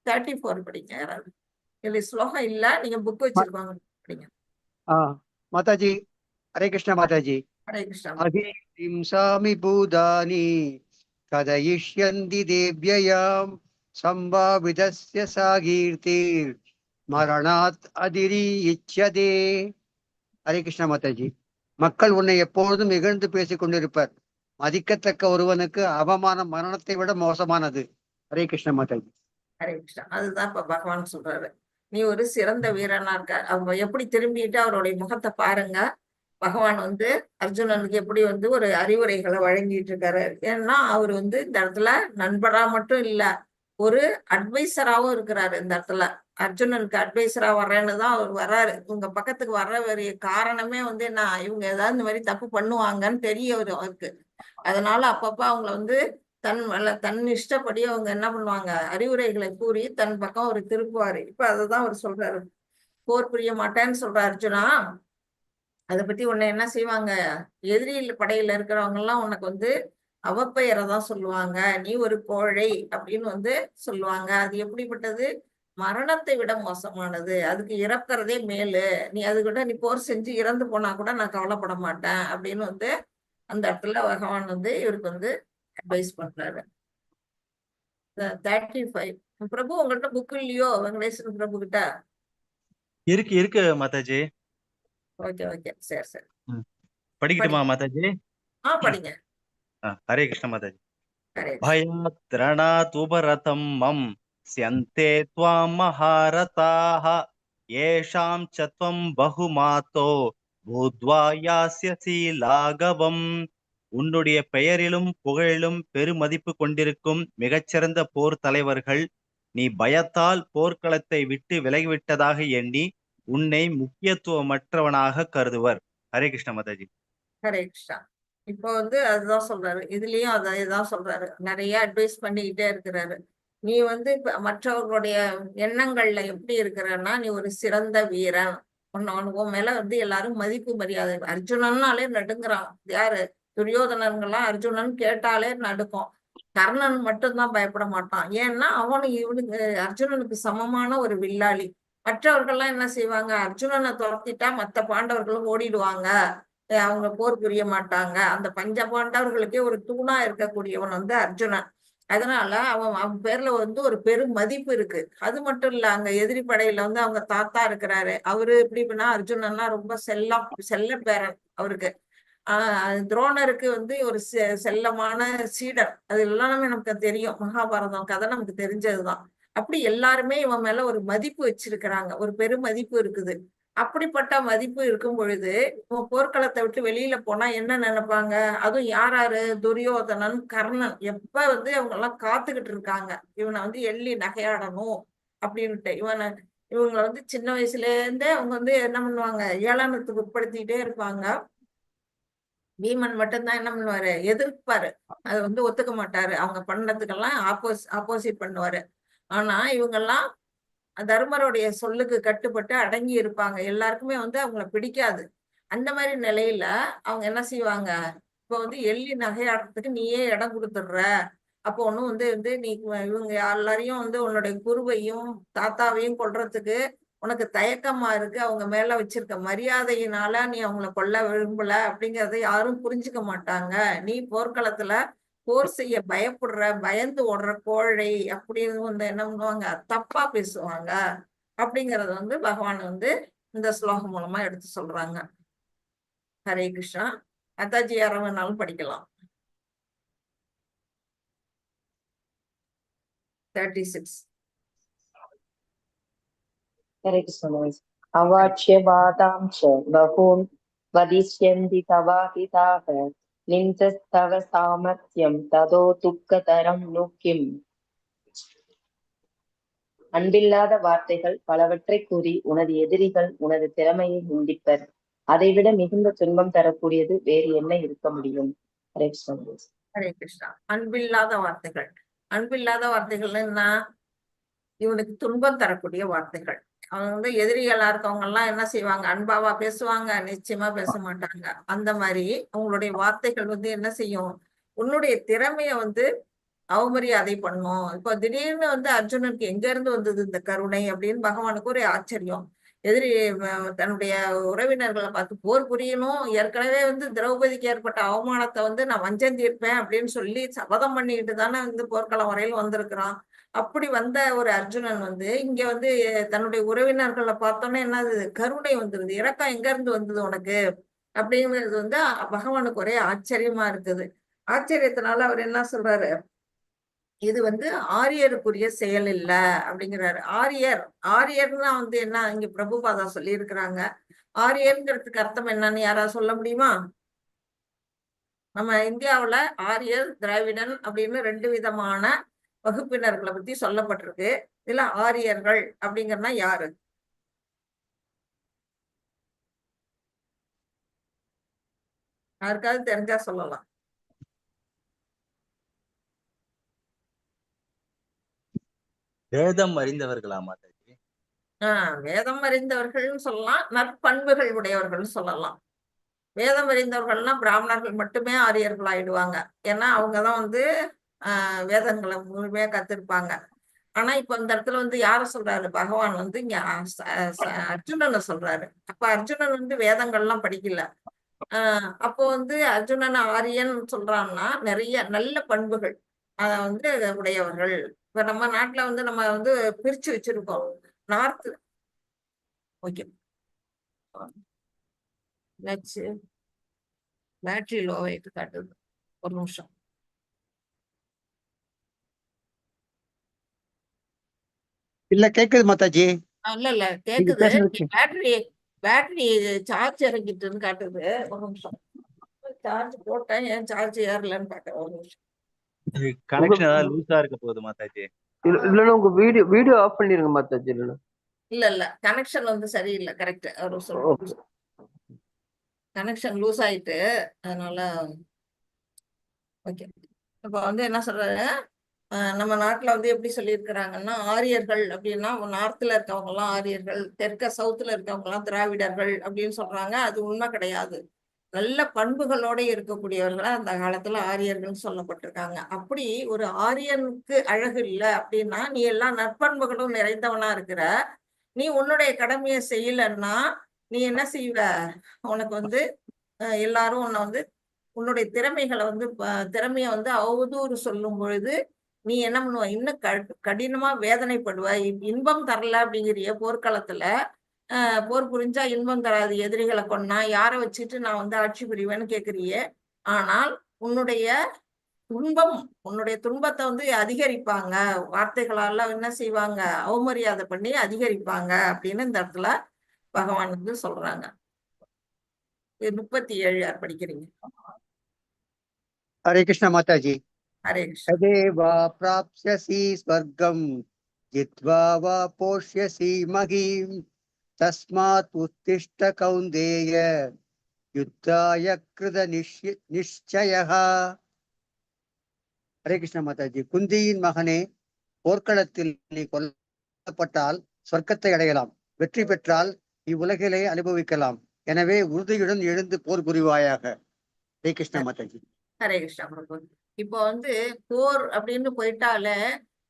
34 படிங்க யாராவது. இதுல ஸ்லோகம் இல்ல, நீங்க புக் வச்சிருக்காங்க படிங்க. மாதாஜி, ஹரே கிருஷ்ணா மாதாஜி. ஹரே கிருஷ்ணா. அஹிம்சாமி பூதானி கதயிஷ்யந்தி தேவ்யயாம் சம்பாவிதஸ்ய சாகீர்த்திர் மரணாத் அதிரி இச்சதே. ஹரே கிருஷ்ணா மாதாஜி. மக்கள் உன்னை எப்பொழுதும் இகழ்ந்து பேசிக் கொண்டிருப்பர். மதிக்கத்தக்க ஒருவனுக்கு அவமானம் மரணத்தை விட மோசமானது. ஹரே கிருஷ்ணா மாதாஜி. ஹரே கிருஷ்ணா. அதுதான் இப்ப பகவான் சொல்றாரு. நீ ஒரு சிறந்த வீரனா இருக்க. அவங்க எப்படி திரும்பிட்டு அவருடைய முகத்தை பாருங்க. பகவான் வந்து அர்ஜுனனுக்கு எப்படி வந்து ஒரு அறிவுரைகளை வழங்கிட்டு இருக்காரு. ஏன்னா அவர் வந்து இந்த இடத்துல நண்பரா மட்டும் இல்ல, ஒரு அட்வைசராவும் இருக்கிறாரு. இந்த இடத்துல அர்ஜுனனுக்கு அட்வைசரா வர்றேன்னு தான் அவர் வர்றாரு. உங்க பக்கத்துக்கு வர்ற வேறிய காரணமே வந்து நான் இவங்க ஏதாவது இந்த மாதிரி தப்பு பண்ணுவாங்கன்னு தெரிய வரும் அவருக்கு. அதனால அப்பப்ப அவங்கள வந்து தன் இஷ்டப்படி அவங்க என்ன பண்ணுவாங்க, அறிவுரைகளை கூறி தன் பக்கம் ஒரு திருப்புவாரு. இப்ப அததான் அவர் சொல்றாரு. போர் புரிய மாட்டேன்னு சொல்ற அர்ஜுனா, அதை பத்தி உன்னை என்ன செய்வாங்க, எதிரியில் படையில இருக்கிறவங்க எல்லாம் உனக்கு வந்து அவப்பெயரை தான் சொல்லுவாங்க. நீ ஒரு கோழை அப்படின்னு வந்து சொல்லுவாங்க. அது எப்படிப்பட்டது, மரணத்தை விட மோசமானது. அதுக்கு இறக்குறதே மேலு. நீ அது கூட நீ போர் செஞ்சு இறந்து போனா கூட நான் கவலைப்பட மாட்டேன் அப்படின்னு வந்து அந்த இடத்துல பகவான் வந்து இவருக்கு வந்து அட்வைஸ் பண்றாரு. 35. பிரபு உங்கள்கிட்ட புக் இல்லையோ வெங்கடேசன் பிரபு கிட்ட? இருக்கு மாதாஜி. ஓகே ஓகே, சரி சரி. படிக்கட்டுமா மாதாஜி? படிங்க. ஹரே கிருஷ்ண மாதாஜி. ஹரே பயாத்ரணாத் உபரதம் மம் ஸ்யந்தே த்வாம் மஹாரதாஹ ஏஷாம் ச த்வம் பகுமாதோ பூத்வா யாஸ்யசி லாகவம். உன்னுடைய பெயரிலும் புகழிலும் பெருமதிப்பு கொண்டிருக்கும் மிகச்சிறந்த போர் தலைவர்கள் நீ பயத்தால் போர்க்களத்தை விட்டு விலகிவிட்டதாக எண்ணி உன்னை முக்கியத்துவமற்றவனாக கருதுவர். ஹரே கிருஷ்ண மாதாஜி. ஹரே கிருஷ்ணா. இப்போ வந்து அதுதான் சொல்றாரு, இதுலயும் அதான் சொல்றாரு. நிறைய அட்வைஸ் பண்ணிக்கிட்டே இருக்கிறாரு. நீ வந்து இப்ப மற்றவர்களுடைய எண்ணங்கள்ல எப்படி இருக்கிறன்னா, நீ ஒரு சிறந்த வீரன். உன் மேல வந்து எல்லாரும் மதிப்பு மரியாதை. அர்ஜுனன்னாலே நடுங்குறான். யாரு, துரியோதனன்கள்லாம் அர்ஜுனன் கேட்டாலே நடுக்கும். கர்ணன் மட்டும்தான் பயப்பட மாட்டான். ஏன்னா இவனுக்கு அர்ஜுனனுக்கு சமமான ஒரு வில்லாளி. மற்றவர்கள்லாம் என்ன செய்வாங்க, அர்ஜுனனை துரத்திட்டா மத்த பாண்டவர்களும் ஓடிடுவாங்க, அவங்க போர் புரிய மாட்டாங்க. அந்த பஞ்ச பாண்டவர்களுக்கே ஒரு தூணா இருக்கக்கூடியவன் வந்து அர்ஜுனன். அதனால அவன் பேர்ல வந்து ஒரு பெரும் மதிப்பு இருக்கு. அது மட்டும் இல்ல, அங்க எதிரி படையில வந்து அவங்க தாத்தா இருக்கிறாரு. அவரு எப்படி பண்ணா, அர்ஜுனன்னா ரொம்ப செல்ல பேரன் அவருக்கு. துரோணருக்கு வந்து ஒரு செல்லமான சீடர். அது எல்லாமே நமக்கு தெரியும், மகாபாரதம் கதை நமக்கு தெரிஞ்சதுதான். அப்படி எல்லாருமே இவன் மேல ஒரு மதிப்பு வச்சிருக்கிறாங்க, ஒரு பெரும் மதிப்பு இருக்குது. அப்படிப்பட்ட மதிப்பு இருக்கும் பொழுது இவன் போர்க்களத்தை விட்டு வெளியில போனா என்ன நினைப்பாங்க, அதுவும் யாராரு, துரியோதனன், கர்ணன் எப்ப வந்து அவங்க எல்லாம் காத்துக்கிட்டு இருக்காங்க இவனை வந்து எள்ளி நகையாடணும் அப்படின்ட்டு. இவங்களை வந்து சின்ன வயசுல இருந்தே அவங்க வந்து என்ன பண்ணுவாங்க, ஏளனத்துக்கு உட்படுத்திட்டே இருப்பாங்க. பீமன் மட்டும்தான் என்ன பண்ணுவாரு, எதிர்ப்பாரு. அதை வந்து ஒத்துக்க மாட்டாரு. அவங்க பண்ணதுக்கெல்லாம் ஆப்போசிட் பண்ணுவாரு. ஆனா இவங்கெல்லாம் தர்மருடைய சொல்லுக்கு கட்டுப்பட்டு அடங்கி இருப்பாங்க. எல்லாருக்குமே வந்து அவங்கள பிடிக்காது. அந்த மாதிரி நிலையில அவங்க என்ன செய்வாங்க, இப்ப வந்து எள்ளி நகையாடுறதுக்கு நீயே இடம் கொடுத்துடுற, அப்போ ஒண்ணும் வந்து வந்து நீ இவங்க எல்லாரையும் வந்து உன்னுடைய குருவையும் தாத்தாவையும் கொல்றதுக்கு உனக்கு தயக்கமா இருக்கு, அவங்க மேல வச்சிருக்க மரியாதையினால நீ அவங்கள கொல்ல விரும்பல அப்படிங்கறத யாரும் புரிஞ்சுக்க மாட்டாங்க. நீ போர்க்களத்துல போர் செய்ய பயப்படுற, பயந்து ஓடுற கோழை அப்படின்னு வந்து என்ன பண்ணுவாங்க, தப்பா பேசுவாங்க. அப்படிங்கறது வந்து பகவான் வந்து இந்த ஸ்லோகம் மூலமா எடுத்து சொல்றாங்க. ஹரே கிருஷ்ணா. அத்தாஜி யார வேணாலும் படிக்கலாம். 36. हरे कृष्ण महाराज। अवाच्य वादां च बहून् वदिष्यन्ति तवाहिताः निन्दस्तव सामर्थ्यं ततो दुःखतरं नु किम्। அன்பில்லாத வார்த்தைகள் பலவற்றை கூறி உனது எதிரிகள் உனது திறமையை நிந்திப்பர். அதைவிட மிகுந்த துன்பம் தரக்கூடியது வேறு என்ன இருக்க முடியும். ஹரே கிருஷ்ணா. ஹரே கிருஷ்ணா. அன்பில்லாத வார்த்தைகள். அன்பில்லாத வார்த்தைகள் என்ன, இவனுக்கு துன்பம் தரக்கூடிய வார்த்தைகள். அவங்க வந்து எதிரிகளா இருக்கவங்க எல்லாம் என்ன செய்வாங்க, அன்பாவா பேசுவாங்க, நிச்சயமா பேச மாட்டாங்க. அந்த மாதிரி அவங்களுடைய வார்த்தைகள் வந்து என்ன செய்யும், உன்னுடைய திறமைய வந்து அவமரியாதை பண்ணும். இப்போ திடீர்னு வந்து அர்ஜுனனுக்கு எங்க இருந்து வந்தது இந்த கருணை அப்படின்னு பகவானுக்கு ஒரு ஆச்சரியம். எதிரி தன்னுடைய உறவினர்களை பார்த்து போர் புரியணும், ஏற்கனவே வந்து திரௌபதிக்கு ஏற்பட்ட அவமானத்தை வந்து நான் வஞ்சம் தீர்ப்பேன் அப்படின்னு சொல்லி சபதம் பண்ணிட்டு தானே வந்து போர்க்களம் வரையில் வந்திருக்கிறான். அப்படி வந்த ஒரு அர்ஜுனன் வந்து இங்க வந்து தன்னுடைய உறவினர்களை பார்த்தோன்னே என்னது, கருணை வந்துருது. இரக்கம் எங்க இருந்து வந்தது உனக்கு அப்படிங்கிறது வந்து பகவானுக்கு ஒரே ஆச்சரியமா இருக்குது. ஆச்சரியத்தினால அவர் என்ன சொல்றாரு, இது வந்து ஆரியருக்குரிய செயல் இல்ல அப்படிங்கிறாரு. ஆரியர்னா வந்து என்ன, இங்க பிரபுபாதா சொல்லி இருக்கிறாங்க. ஆரியர்ங்கிறதுக்கு அர்த்தம் என்னன்னு யாராவது சொல்ல முடியுமா? நம்ம இந்தியாவுல ஆரியர், திராவிடன் அப்படின்னு 2 விதமான வகுப்பினர்களை பத்தி சொல்லப்பட்டிருக்கு. இதுல ஆரியர்கள் அப்படிங்கன்னா யாரு? யாருக்காவது தெரிஞ்சா சொல்லலாம். வேதம் அறிந்தவர்களா மாதாஜி? வேதம் அறிந்தவர்கள்னு சொல்லலாம், நற்பண்புகள் உடையவர்கள் சொல்லலாம். வேதம் அறிந்தவர்கள்னா பிராமணர்கள் மட்டுமே ஆரியர்கள் ஆயிடுவாங்க. ஏன்னா அவங்கதான் வந்து வேதங்களை முழுமையா கத்திருப்பாங்க. ஆனா இப்ப இந்த இடத்துல வந்து யார சொல்றாரு, பகவான் வந்து இங்க அர்ஜுனனை சொல்றாரு. அப்ப அர்ஜுனன் வந்து வேதங்கள்லாம் படிக்கல. அப்போ வந்து அர்ஜுனன் ஆரியன் சொல்றான்னா நிறைய நல்ல பண்புகள் வந்து உடையவர்கள். இப்ப நம்ம நாட்டுல வந்து நம்ம வந்து பிரிச்சு வச்சிருக்கோம். நார்த் ஓகே பேட்டரி லோ ஆயிட்டு காட்டுது, ஒரு நிமிஷம். இல்ல கேக்குது மாதாஜி. இல்ல கேக்குது. பேட்டரி சார்ஜ் இறங்கிட்டுன்னு காட்டுது, ஒரு நிமிஷம். சார்ஜ் போட்டேன், ஏன் சார்ஜ் ஏறலன்னு பாக்க, ஒரு நிமிஷம். கனெக்ஷன் ஏதாவது லூஸா இருக்க போகுது மாதாஜி. இல்ல உங்க வீடியோ ஆஃப் பண்ணிருங்க மாதாஜி. இல்ல கனெக்ஷன் வந்து சரியில்லை. கரெக்ட், கனெக்ஷன் லூஸ் ஆயிட்டு அதனால. ஓகே. இப்ப வந்து என்ன சொல்றாரு, நம்ம நாட்டுல வந்து எப்படி சொல்லியிருக்கிறாங்கன்னா, ஆரியர்கள் அப்படின்னா நார்த்ல இருக்கவங்க எல்லாம் ஆரியர்கள், சவுத்துல இருக்கவங்க எல்லாம் திராவிடர்கள் அப்படின்னு சொல்றாங்க. அது உண்மை கிடையாது. நல்ல பண்புகளோட இருக்கக்கூடியவர்களா அந்த காலத்துல ஆரியர்கள் சொல்லப்பட்டிருக்காங்க. அப்படி ஒரு ஆரியனுக்கு அழகு இல்லை அப்படின்னா, நீ எல்லாம் நற்பண்புகளும் நிறைந்தவனா இருக்கிற, நீ உன்னுடைய கடமையை செய்யலன்னா நீ என்ன செய்வ, உனக்கு வந்து எல்லாரும் உன்னை வந்து உன்னுடைய திறமைகளை வந்து திறமைய வந்து அவதூறு சொல்லும் பொழுது நீ என்ன பண்ணுவ, இன்னும் கடினமா வேதனைப்படுவ. இன்பம் தரல அப்படிங்கிறிய போர்க்களத்துல. போர் புரிஞ்சா இன்பம் தராது, எதிரிகளை கொன்னா யாரை வச்சுட்டு நான் வந்து ஆட்சி புரிவேன்னு கேக்குறியே. ஆனால் உன்னுடைய துன்பத்தை வந்து அதிகரிப்பாங்க, வார்த்தைகளால என்ன செய்வாங்க, அவமரியாதை பண்ணி அதிகரிப்பாங்க அப்படின்னு இந்த இடத்துல பகவான் வந்து சொல்றாங்க. 37 யார் படிக்கிறீங்க? हरे कृष्णा माताजी। ஹரே கிருஷ்ணா. तदेवा प्राप्स्यसि स्वर्गम् ஜித்வா வா போஷ்யசி மகீம் தஸ்மாத் உத்திஷ்ட கௌந்தேய யுத்தாய கிருத நிச்சயः. ஹரே கிருஷ்ண மாதாஜி. குந்தியின் மகனே, போர்க்களத்தில் நீ கொல்லப்பட்டால் சொர்க்கத்தை அடையலாம், வெற்றி பெற்றால் இவ்வுலகிலே அனுபவிக்கலாம். எனவே உறுதியுடன் எழுந்து போர் புரிவாயாக. ஹரே கிருஷ்ண மாதாஜி. ஹரே கிருஷ்ணா பிரபு. இப்போ வந்து போர் அப்படின்னு போயிட்டாலே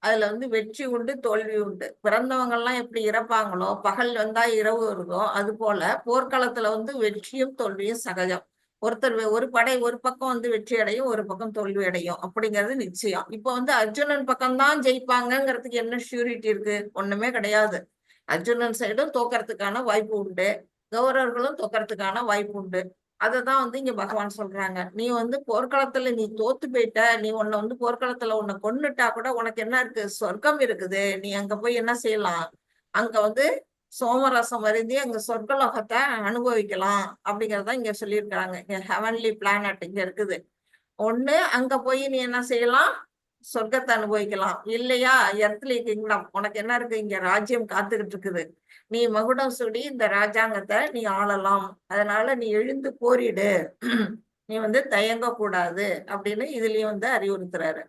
அதுல வந்து வெற்றி உண்டு, தோல்வி உண்டு. பிறந்தவங்க எல்லாம் எப்படி இறப்பாங்களோ, பகல் வந்தா இரவு வருதோ, அது போல போர்க்களத்துல வந்து வெற்றியும் தோல்வியும் சகஜம். ஒரு படை ஒரு பக்கம் வந்து வெற்றி அடையும், ஒரு பக்கம் தோல்வி அடையும், அப்படிங்கிறது நிச்சயம். இப்போ வந்து அர்ஜுனன் பக்கம்தான் ஜெயிப்பாங்கிறதுக்கு என்ன ஷூரிட்டி இருக்கு? ஒண்ணுமே கிடையாது. அர்ஜுனன் சைடும் தோக்கறதுக்கான வாய்ப்பு உண்டு, கௌரவர்களும் தோக்கறதுக்கான வாய்ப்பு உண்டு. அததான் வந்து இங்க பகவான் சொல்றாங்க. நீ வந்து போர்க்களத்துல நீ தோத்து போயிட்ட, நீ உன்னை வந்து போர்க்களத்துல உன்னை கொன்னுட்டா கூட உனக்கு என்ன இருக்கு? சொர்க்கம் இருக்குது. நீ அங்க போய் என்ன செய்யலாம்? அங்க வந்து சோமரசம் வருந்தி அங்க சொர்க்கலோகத்தை அனுபவிக்கலாம் அப்படிங்கறத இங்க சொல்லியிருக்கிறாங்க. இங்க ஹெவன்லி பிளானட் இங்க இருக்குது. ஒண்ணு அங்க போய் நீ என்ன செய்யலாம்? சொர்க்கத்தை அனுபவிக்கலாம். இல்லையா எர்த்லி கிங்டம், உனக்கு என்ன இருக்கு? இங்க ராஜ்யம் காத்துக்கிட்டு இருக்குது. நீ மகுடம் சூடி இந்த ராஜாங்கத்தை நீ ஆளலாம். அதனால நீ எழுந்து போரிடு, நீ வந்து தயங்க கூடாது அப்படின்னு இதுலயும் வந்து அறிவுறுத்துறாரு.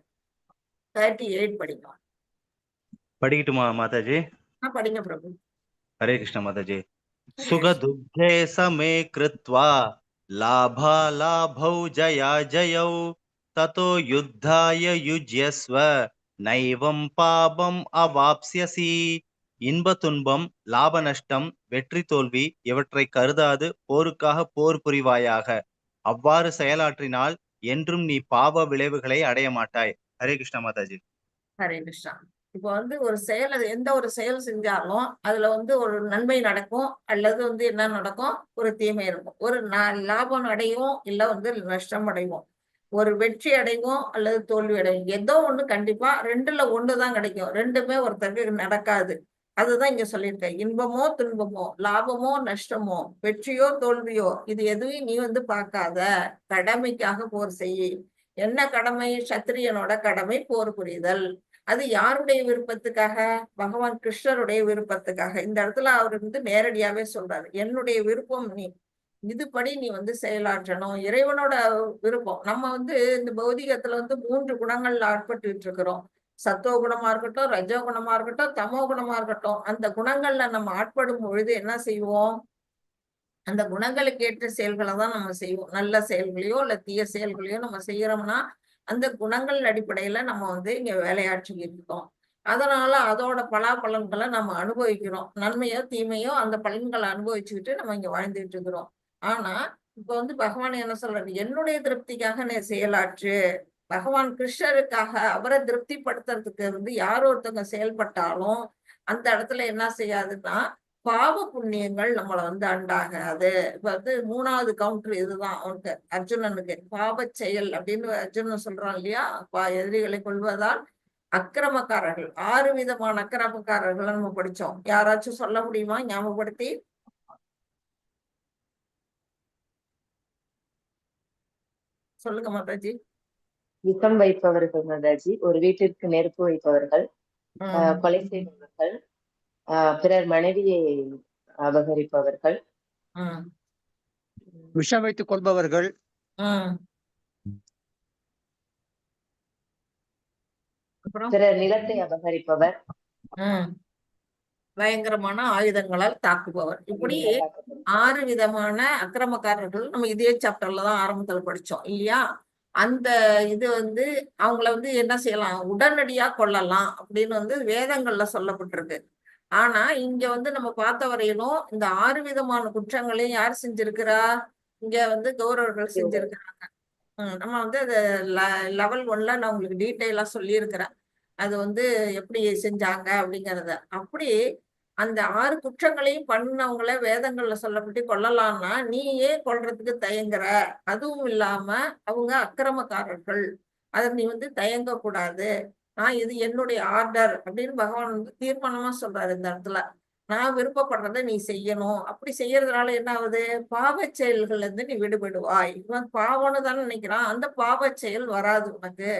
38 படிக்கலாம். படிக்கட்டுமா மாதாஜி? படிங்க பிரபு. ஹரே கிருஷ்ண மாதாஜி. சுகதுக்கே சமே கிருத்வா லாபாலாபௌ ஜயாஜயௌ ததோ யுத்தாய யுஜ்யஸ்வ நைவம் பாபம் அவாப்ஸ்யசி. இன்ப துன்பம், லாப நஷ்டம், வெற்றி தோல்வி இவற்றை கருதாது போருக்காக போர் புரிவாயாக. அவ்வாறு செயலாற்றினால் என்றும் நீ பாவ விளைவுகளை அடைய மாட்டாய். ஹரே கிருஷ்ண மாதாஜி. ஹரே கிருஷ்ணா. இப்போ வந்து ஒரு செயல், எந்த ஒரு செயல் செஞ்சாலும் அதுல வந்து ஒரு நன்மை நடக்கும், அல்லது வந்து என்ன நடக்கும்? ஒரு தீமை இருக்கும். ஒரு லாபம் அடையும், இல்ல வந்து நஷ்டம் அடைவோம். ஒரு வெற்றி அடைவோம் அல்லது தோல்வி அடைவோம். ஏதோ ஒண்ணு கண்டிப்பா ரெண்டுல ஒண்ணுதான் கிடைக்கும். ரெண்டுமே ஒருத்தருக்கு நடக்காது. அதுதான் இங்க சொல்லியிருக்கேன். இன்பமோ துன்பமோ, லாபமோ நஷ்டமோ, வெற்றியோ தோல்வியோ, இது எதுவும் நீ வந்து பார்க்காத. கடமைக்காக போர் செய். என்ன கடமை? சத்திரியனோட கடமை போர் புரிதல். அது யாருடைய விருப்பத்துக்காக? பகவான் கிருஷ்ணருடைய விருப்பத்துக்காக. இந்த இடத்துல அவர் வந்து நேரடியாவே சொல்றாரு, என்னுடைய விருப்பம் நீ இதுபடி நீ வந்து செயலாற்றணும். இறைவனோட விருப்பம். நம்ம வந்து இந்த பௌதிகத்துல வந்து 3 குணங்கள்ல ஆட்பட்டு இருக்கிறோம். சத்துவ குணமா இருக்கட்டும், ரஜோ குணமா இருக்கட்டும், தமோ குணமா இருக்கட்டும். அந்த குணங்கள்ல நம்ம ஆட்படும் பொழுது என்ன செய்வோம்? அந்த குணங்களுக்கு ஏற்ற செயல்களை தான் நம்ம செய்வோம். நல்ல செயல்களையோ இல்ல தீய செயல்களையோ நம்ம செய்யறோம்னா அந்த குணங்கள் அடிப்படையில நம்ம வந்து இங்க வேலையாற்றி இருக்கோம். அதனால அதோட பலாபலன்களை நம்ம அனுபவிக்கிறோம். நன்மையோ தீமையோ அந்த பலன்களை அனுபவிச்சுக்கிட்டு நம்ம இங்க வாழ்ந்துட்டு இருக்கிறோம். ஆனா இப்ப வந்து பகவான் என்ன சொல்றாரு? என்னுடைய திருப்திக்காக நீ செயலாற்று. பகவான் கிருஷ்ணருக்காக அவரை திருப்திப்படுத்துறதுக்கு வந்து யார் ஒருத்தவங்க செயல்பட்டாலும் அந்த இடத்துல என்ன செய்யாதுன்னா பாவ புண்ணியங்கள் நம்மளை வந்து அண்டாகாது. இப்ப வந்து 3வது கவுண்டர் இதுதான் அவனுக்கு, அர்ஜுனனுக்கு. பாவ செயல் அப்படின்னு அர்ஜுனன் சொல்றான் இல்லையா? எதிரிகளை கொள்வதால் அக்கிரமக்காரர்கள், 6 விதமான அக்கிரமக்காரர்கள் நம்ம படிச்சோம். யாராச்சும் சொல்ல முடியுமா? ஞாபகப்படுத்தி சொல்லுங்க மாதாஜி. விஷம் வைப்பவர்கள் மாதாஜி, ஒரு வீட்டிற்கு நெருப்பு வைப்பவர்கள், கொலை செய்பவர்கள், பிறர் மனைவியை அபகரிப்பவர்கள், விஷம் வைத்துக் கொள்பவர்கள், பிறர் நிலத்தை அபகரிப்பவர், பயங்கரமான ஆயுதங்களால் தாக்குபவர். இப்படி 6 விதமான அக்கிரமக்காரர்கள் நம்ம இதே சாப்டர்ல தான் ஆரம்பத்துல படிச்சோம் இல்லையா? அந்த இது வந்து அவங்கள வந்து என்ன செய்யலாம்? உடனடியா கொல்லலாம் அப்படின்னு வந்து வேதங்கள்ல சொல்லப்பட்டிருக்கு. ஆனா இங்க வந்து நம்ம பார்த்த வரையிலும் இந்த 6 விதமான குற்றங்களையும் யார் செஞ்சிருக்கிறா? இங்க வந்து கௌரவர்கள் செஞ்சிருக்கிறாங்க. நம்ம வந்து அது லெவல் 1ல நான் உங்களுக்கு டீட்டெயிலா சொல்லியிருக்கிறேன். அது வந்து எப்படி செஞ்சாங்க அப்படிங்கிறத. அப்படி அந்த 6 குற்றங்களையும் பண்ணவங்கள வேதங்கள்ல சொல்லப்பட்டு கொல்லலாம்னா நீ ஏன் கொல்றதுக்கு தயங்குற? அதுவும் இல்லாம அவங்க அக்கிரமக்காரர்கள், அதை நீ வந்து தயங்க கூடாது. நான் இது என்னுடைய ஆர்டர் அப்படின்னு பகவான் வந்து தீர்மானமா சொல்றாரு இந்த இடத்துல. நான் விருப்பப்படுறதை நீ செய்யணும். அப்படி செய்யறதுனால என்ன ஆகுது? பாவ செயல்கள்ல இருந்து நீ விடுபடுவாய். இவன் பாவம்னு தானே நினைக்கிறான். அந்த பாவ செயல் வராது உனக்கு.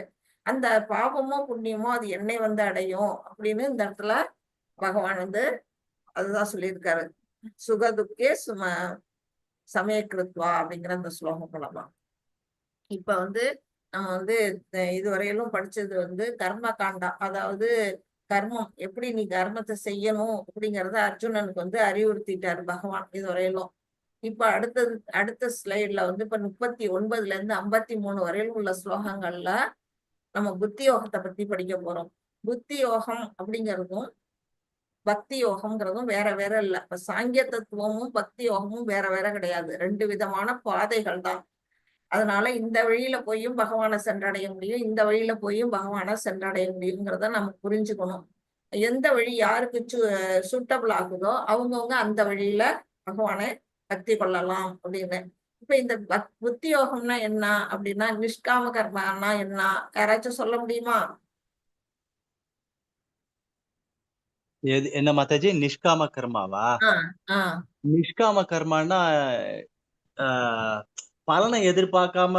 அந்த பாவமோ புண்ணியமோ அது என்னை வந்து அடையும் அப்படின்னு இந்த இடத்துல பகவான் வந்து அதுதான் சொல்லியிருக்காரு. சுகதுக்கே சமயக்கிருத்வா அப்படிங்கிற அந்த ஸ்லோகம் மூலமா. இப்ப வந்து நம்ம வந்து இதுவரையிலும் படிச்சது வந்து கர்ம காண்டா, அதாவது கர்மம் எப்படி நீ கர்மத்தை செய்யணும் அப்படிங்கறத அர்ஜுனனுக்கு வந்து அறிவுறுத்திட்டாரு பகவான் இதுவரையிலும். இப்ப அடுத்த ஸ்லைட்ல வந்து இப்ப 39 இருந்து 53 வரையிலும் உள்ள ஸ்லோகங்கள்ல நம்ம புத்தி யோகத்தை பத்தி படிக்க போறோம். புத்தி யோகம் அப்படிங்கிறதும் பக்தி யோகம்ங்கிறதும் வேற வேற இல்ல. இப்ப சாங்கிய தத்துவமும் பக்தி யோகமும் வேற வேற கிடையாது. 2 விதமான பாதைகள் தான். அதனால இந்த வழியில போயும் பகவானை சென்றடைய முடியும், இந்த வழியில போயும் பகவானை சென்றடைய முடியுங்கிறத நம்ம புரிஞ்சுக்கணும். எந்த வழி யாருக்கு சூட்டபிள் ஆகுதோ அவங்கவுங்க அந்த வழியில பகவானை பக்தி கொள்ளலாம் அப்படின்னு. இப்ப இந்த புத்தி யோகம்னா என்ன அப்படின்னா, நிஷ்காம கர்மான்னா என்ன யாராச்சும் சொல்ல முடியுமா? என்ன மாதாஜி? நிஷ்காம கர்மாவா? நிஷ்காம கர்மானா பலனை எதிர்பார்க்காம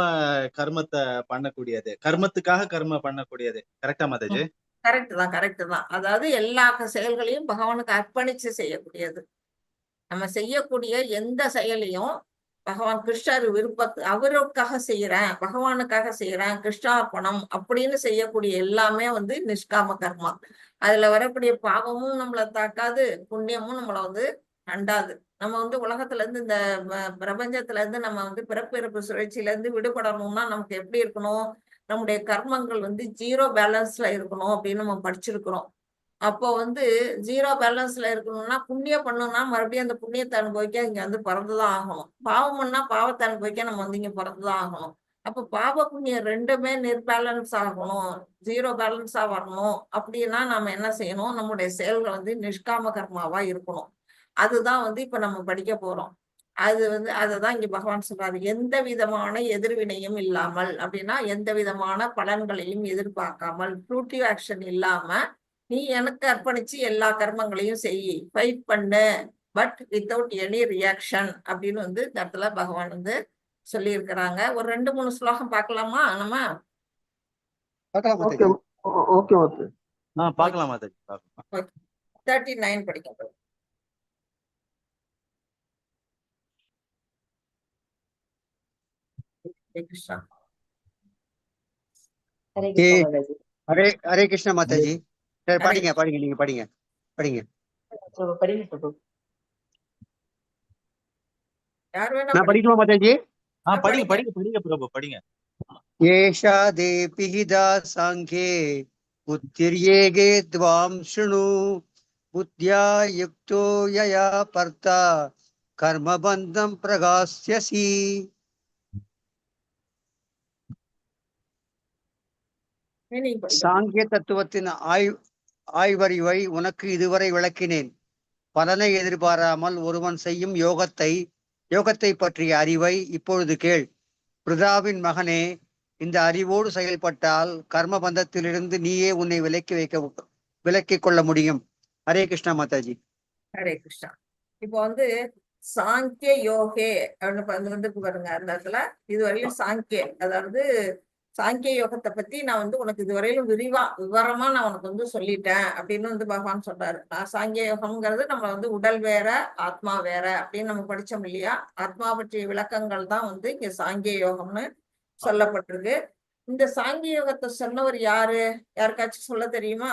கர்மத்தை பண்ணக்கூடியது, கர்மத்துக்காக கர்ம பண்ணக்கூடியது. கரெக்டா மாதாஜி? கரெக்ட் தான். அதாவது எல்லா செயல்களையும் பகவானுக்கு அர்ப்பணிச்சு செய்யக்கூடியது. நம்ம செய்யக்கூடிய எந்த செயலையும் பகவான் கிருஷ்ணர் அவருக்காக செய்யறேன், பகவானுக்காக செய்யறேன், கிருஷ்ணார்ப்பணம் அப்படின்னு செய்யக்கூடிய எல்லாமே வந்து நிஷ்காம கர்மா. அதுல வரக்கூடிய பாவமும் நம்மளை தாக்காது, புண்ணியமும் நம்மளை வந்து அண்டாது. நம்ம வந்து உலகத்துல இருந்து இந்த பிரபஞ்சத்துல இருந்து நம்ம வந்து பிறப்பு சுழற்சியில இருந்து விடுபடணும்னா நமக்கு எப்படி இருக்கணும்? நம்முடைய கர்மங்கள் வந்து 0 பேலன்ஸ்ல இருக்கணும் அப்படின்னு நம்ம படிச்சிருக்கிறோம். அப்போ வந்து 0 பேலன்ஸ்ல இருக்கணும்னா புண்ணியம் பண்ணணும்னா மறுபடியும் அந்த புண்ணியத்தை அனுபவிக்க இங்க வந்து பிறந்துதான் ஆகணும். பாவம் பண்ணா பாவத்தை அனுபவிக்க நம்ம வந்து இங்க பிறந்துதான் ஆகணும். அப்ப பாவ புண்ணியம் ரெண்டுமே நிர்பேலன்ஸ் ஆகணும், 0 பேலன்ஸா வரணும் அப்படின்னா நாம என்ன செய்யணும்? நம்முடைய செயல்கள் வந்து நிஷ்காம கர்மாவா இருக்கணும். அதுதான் வந்து இப்ப நம்ம படிக்க போறோம். அது வந்து அததான் இங்க பகவான் சொல்றாரு. எந்த விதமான எதிர்வினையும் இல்லாமல் அப்படின்னா எந்த விதமான பலன்களையும் எதிர்பார்க்காமல் ஃப்ரூட்டிவ் ஆக்ஷன் இல்லாம நீ எனக்கு அர்ப்பணிச்சு எல்லா கர்மங்களையும் செய், ஃபைட் பண்ணு, பட் வித்தவுட் எனி ரியாக்ஷன் அப்படின்னு வந்து இந்த இடத்துல பகவான் வந்து சொல்லி இருக்கிறாங்க. ஒரு 2-3 ஸ்லோகம் பார்க்கலாமா நம்ம? Okay okay. பார்க்கலாம் மாதாஜி. 39 படிக்க. கிருஷ்ணா. ஹரே கிருஷ்ணா மாதாஜி. படிங்க நீங்க படிங்க. நான் படிக்கலாமா மாதாஜி? படிங்க பிரபு, படிங்க. ஏஷா தேபிஹிதா சாங்கே புத்திர்யேகே த்வாம் ஷுணு புத்யா யுக்தோ யயா பர்த்தா கர்மபந்தம் பிரகாஸ்யசி. சாங்கிய தத்துவத்தின் ஆய்வறிவை உனக்கு இதுவரை விளக்கினேன். பலனை எதிர்பாராமல் ஒருவன் செய்யும் யோகத்தை பற்றிய அறிவை இப்பொழுது கேள். பிருதாவின் மகனே, இந்த அறிவோடு செயல்பட்டால் கர்ம பந்தத்திலிருந்து நீயே உன்னை விலக்கிக் கொள்ள முடியும். ஹரே கிருஷ்ணா மாதாஜி. ஹரே கிருஷ்ணா. இப்போ வந்து சாங்கிய யோகே அப்படின்னு வந்து பாருங்க அந்த இடத்துல இதுவரையிலும் சாங்கிய, அதாவது சாங்கிய யோகத்தை பத்தி நான் வந்து உனக்கு இதுவரையிலும் விவரமா நான் உனக்கு வந்து சொல்லிட்டேன் அப்படின்னு வந்து பகவான் சொல்றாரு. சாங்கிய யோகம்ங்கிறது நம்ம வந்து உடல் வேற ஆத்மா வேற அப்படின்னு நம்ம படிச்சோம் இல்லையா? ஆத்மா பற்றிய விளக்கங்கள் தான் வந்து இங்க சாங்கிய யோகம்னு சொல்லப்பட்டிருக்கு. இந்த சாங்கிய யோகத்தை சொன்னவர் யாரு? யாருக்காச்சும் சொல்ல தெரியுமா?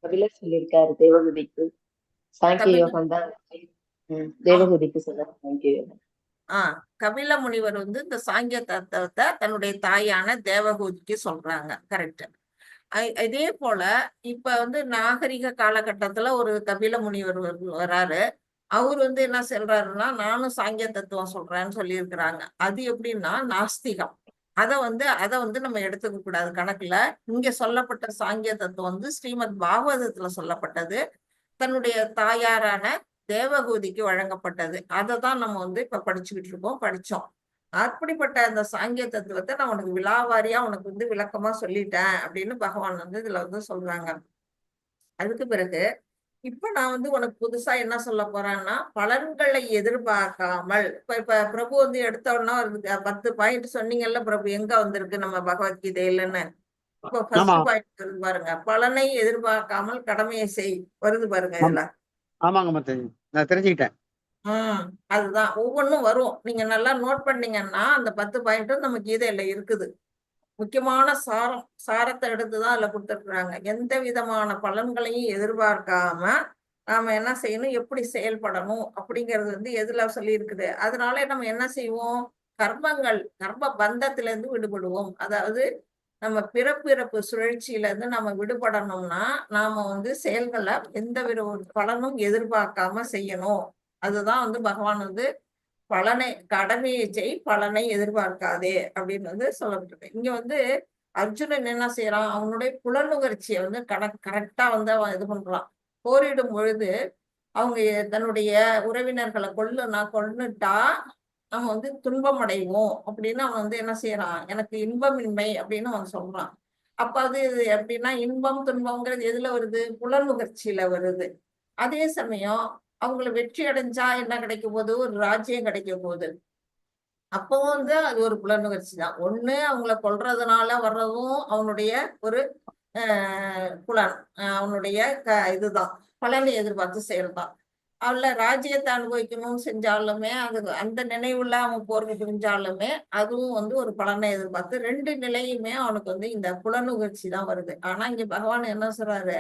கபிலர் சொல்லியிருக்காரு தேவகுதிக்கு. சாங்கிய யோகம் தான் தேவகுதிக்கு சொல்றாரு சாங்கிய யோகம். கபில முனிவர் வந்து இந்த சாங்கிய தத்துவத்தை தன்னுடைய தாயான தேவகூதிக்கு சொல்றாங்க. கரெக்ட். இதே போல இப்ப வந்து நாகரிக காலகட்டத்துல ஒரு கபில முனிவர் வராரு. அவர் வந்து என்ன சொல்றாருன்னா, நானும் சாங்கிய தத்துவம் சொல்றேன்னு சொல்லி இருக்கிறாங்க. அது எப்படின்னா நாஸ்திகம். அதை வந்து நம்ம எடுத்துக்க கூடாது கணக்குல. இங்க சொல்லப்பட்ட சாங்கிய தத்துவம் வந்து ஸ்ரீமத் பாகவதத்துல சொல்லப்பட்டது, தன்னுடைய தாயாரான தேவகூதிக்கு வழங்கப்பட்டது. அதை தான் நம்ம வந்து இப்ப படிச்சோம். அப்படிப்பட்ட அந்த சாங்கிய தத்துவத்தை நான் உனக்கு விலாவாரியா உனக்கு வந்து விளக்கமா சொல்லிட்டேன் அப்படின்னு பகவான் வந்து இதுல வந்து சொல்றாங்க. அதுக்கு பிறகு இப்ப நான் வந்து உனக்கு புதுசா என்ன சொல்ல போறேன்னா, பலன்களை எதிர்பார்க்காமல் இப்ப பிரபு வந்து எடுத்தோன்னா ஒரு 10 பாயிண்ட் சொன்னீங்கல்ல பிரபு, எங்க வந்திருக்கு நம்ம பகவத்கீதையிலன்னு. இப்போ ஆமா ஃபர்ஸ்ட் பாயிண்ட் வருது பாருங்க, பலனை எதிர்பார்க்காமல் கடமையை செய், வருது பாருங்க இதுல. ஆமாங்க மாதாஜி, நான் தெரிஞ்சுக்கிட்டேன். அதுதான் ஒவ்வொன்றும் வரும். நீங்க நல்லா நோட் பண்ணீங்கன்னா அந்த 10 பாயிண்ட்டும் நம்ம கீதையில இருக்குது. முக்கியமான சாரத்தை எடுத்துதான் அதுல கொடுத்துருக்குறாங்க. எந்த விதமான பலன்களையும் எதிர்பார்க்காம நாம என்ன செய்யணும், எப்படி செயல்படணும் அப்படிங்கிறது வந்து எதுல சொல்லி இருக்குது. அதனால நம்ம என்ன செய்வோம், கர்ம பந்தத்துல இருந்து விடுபடுவோம். அதாவது நம்ம பிறப்பு சுழற்சியில இருந்து நம்ம விடுபடணும்னா நாம வந்து செயல்களை எந்த வித ஒரு பலனும் எதிர்பார்க்காம செய்யணும். அதுதான் வந்து பகவான் வந்து கடமையை செய், பலனை எதிர்பார்க்காதே அப்படின்னு வந்து சொல்லப்பட்டிருக்கு. இங்க வந்து அர்ஜுனன் என்ன செய்யறான், அவனுடைய புலனுணர்ச்சியை வந்து கரெக்டா வந்து அவன் இது பண்றான். போரிடும் பொழுது அவங்க தன்னுடைய உறவினர்களை கொன்னுட்டா நம்ம வந்து துன்பம் அடைவோம் அப்படின்னு அவன் வந்து என்ன செய்யறான், எனக்கு இன்பமின்மை அப்படின்னு அவன் சொல்றான். அப்ப அது எப்படின்னா, இன்பம் துன்பம்ங்கிறது எதுல வருது, புலனுணர்ச்சியில வருது. அதே சமயம் அவங்களை வெற்றி அடைஞ்சா என்ன கிடைக்க போகுது, ஒரு ராஜ்யம் கிடைக்க போகுது. அப்போ வந்து அது ஒரு புலனுணர்ச்சி தான். ஒண்ணு அவங்கள கொல்றதுனால வர்றதும் அவனுடைய ஒரு புலன், அவனுடைய இதுதான் பலனை எதிர்பார்த்து செயல்தான். அவள ராஜ்யத்தை அனுபவிக்கணும்னு செஞ்சாலுமே அது அந்த நினைவுல அவன் போருக்கு புரிஞ்சாலுமே அதுவும் வந்து ஒரு பலனை எதிர்பார்த்து, 2 நிலையுமே அவனுக்கு வந்து இந்த புலனுணர்ச்சி தான் வருது. ஆனா இங்க பகவான் என்ன சொல்றாரு,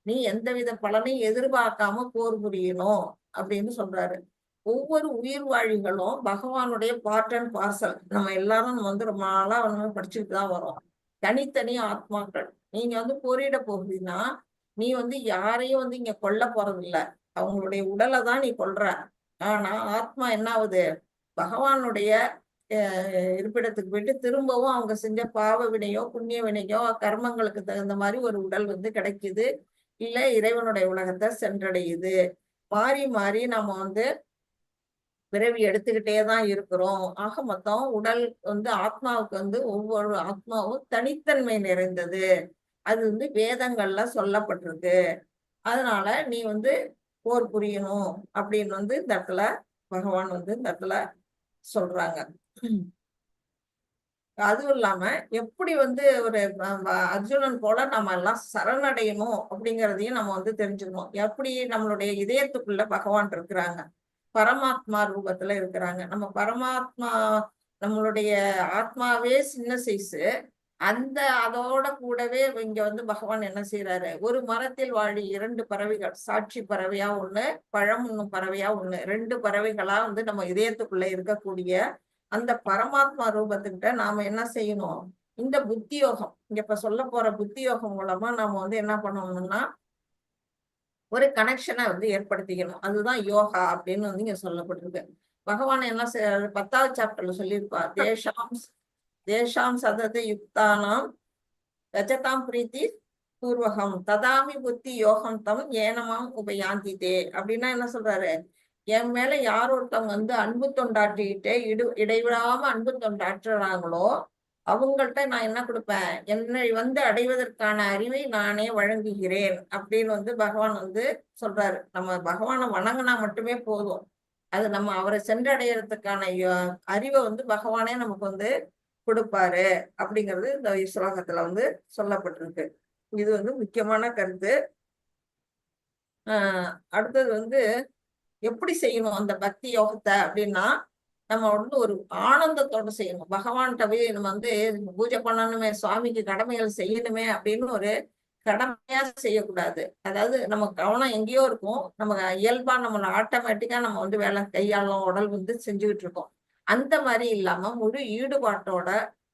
நீ எந்தவித பலனையும் எதிர்பார்க்காம போர் புரியணும் அப்படின்னு சொல்றாரு. ஒவ்வொரு உயிர் வாழிகளும் பகவானுடைய பார்ட் அண்ட் பார்சல். நம்ம எல்லாரும் நம்ம வந்து ரொம்ப நாளா வந்து படிச்சுட்டு தான் வரோம். தனித்தனி ஆத்மாக்கள். நீங்க வந்து போரிட போகுதுன்னா நீ வந்து யாரையும் வந்து இங்க கொல்ல போறது இல்ல, அவங்களுடைய உடலை தான் நீ கொல்ற. ஆனா ஆத்மா என்ன ஆகுது, பகவானுடைய இருப்பிடத்துக்கு போயிட்டு திரும்பவும் அவங்க செஞ்ச பாவ வினையோ புண்ணிய வினையோ கர்மங்களுக்கு தகுந்த மாதிரி ஒரு உடல் வந்து கிடைக்குது, இல்ல இறைவனுடைய உலகத்தை சென்றடையுது. மாறி மாறி நம்ம வந்து பிறவி எடுத்துக்கிட்டே தான் இருக்கிறோம். ஆக மொத்தம் உடல் வந்து ஆத்மாவுக்கு வந்து ஒவ்வொரு ஆத்மாவும் தனித்தன்மை நிறைந்தது. அது வந்து வேதங்கள்ல சொல்லப்பட்டிருக்கு. அதனால நீ வந்து போர் புரியணும் அப்படின்னு வந்து இந்த இடத்துல பகவான் வந்து இந்த இடத்துல சொல்றாங்க. அதுவும் இல்லாம எப்படி வந்து ஒரு அர்ஜுனன் போல நம்ம எல்லாம் சரணடையணும் அப்படிங்கிறதையும் நம்ம வந்து தெரிஞ்சுக்கணும். எப்படி நம்மளுடைய இதயத்துக்குள்ள பகவான் இருக்கிறாங்க, பரமாத்மா ரூபத்துல இருக்கிறாங்க. நம்ம பரமாத்மா, நம்மளுடைய ஆத்மாவே சின்ன சைஸு. அதோட கூடவே இங்க வந்து பகவான் என்ன செய்யறாரு, ஒரு மரத்தில் வாழி 2 பறவைகள், சாட்சி பறவையா ஒண்ணு, பழம் உண்ணும் பறவையா ஒண்ணு, 2 பறவைகளா வந்து நம்ம இதயத்துக்குள்ள இருக்கக்கூடிய அந்த பரமாத்மா ரூபத்துக்கிட்ட நாம என்ன செய்யணும், இந்த புத்தி யோகம், இங்க இப்ப சொல்ல போற புத்தி யோகம் மூலமா நாம வந்து என்ன பண்ணணும்னா ஒரு கனெக்ஷனை வந்து ஏற்படுத்திக்கணும். அதுதான் யோகா அப்படின்னு வந்து இங்க சொல்லப்பட்டிருக்கு. பகவான் என்ன 10வது சாப்டர்ல சொல்லியிருப்பா, தேஷாம் சதத யுக்தானாம் ரஜதாம் பிரீத்தி பூர்வகம் ததாமி புத்தி யோகம் தம் ஏனமாம் உபயாந்திதே. அப்படின்னா என்ன சொல்றாரு, என் மேல யார் ஒருத்தவங்க வந்து அன்பு தொண்டாற்றிக்கிட்டே இடைவிடாம அன்பு தொண்டாற்றுறாங்களோ அவங்கள்ட்ட நான் என்ன கொடுப்பேன், என்னை வந்து அடைவதற்கான அறிவை நானே வழங்குகிறேன் அப்படின்னு வந்து பகவான் வந்து சொல்றாரு. நம்ம பகவானை வணங்கினா மட்டுமே போதும், அது நம்ம அவரை சென்றடைகிறதுக்கான அறிவை வந்து பகவானே நமக்கு வந்து கொடுப்பாரு அப்படிங்கிறது இந்த ஸ்லோகத்துல வந்து சொல்லப்பட்டிருக்கு. இது வந்து முக்கியமான கருத்து. அடுத்தது வந்து எப்படி செய்யணும் அந்த பக்தி யோகத்தை அப்படின்னா, நம்ம வந்து ஒரு ஆனந்தத்தோட செய்யணும். பகவான்கிட்டவே நம்ம வந்து பூஜை பண்ணணுமே, சுவாமிக்கு கடமைகள் செய்யணுமே அப்படின்னு ஒரு கடமையா செய்யக்கூடாது. அதாவது நம்ம கவனம் எங்கேயோ இருக்கும், நம்ம இயல்பா நம்மள ஆட்டோமேட்டிக்கா நம்ம வந்து வேலை கையாளும், உடல் வந்து செஞ்சுக்கிட்டு இருக்கோம். அந்த மாதிரி இல்லாம முழு ஈடுபாட்டோட,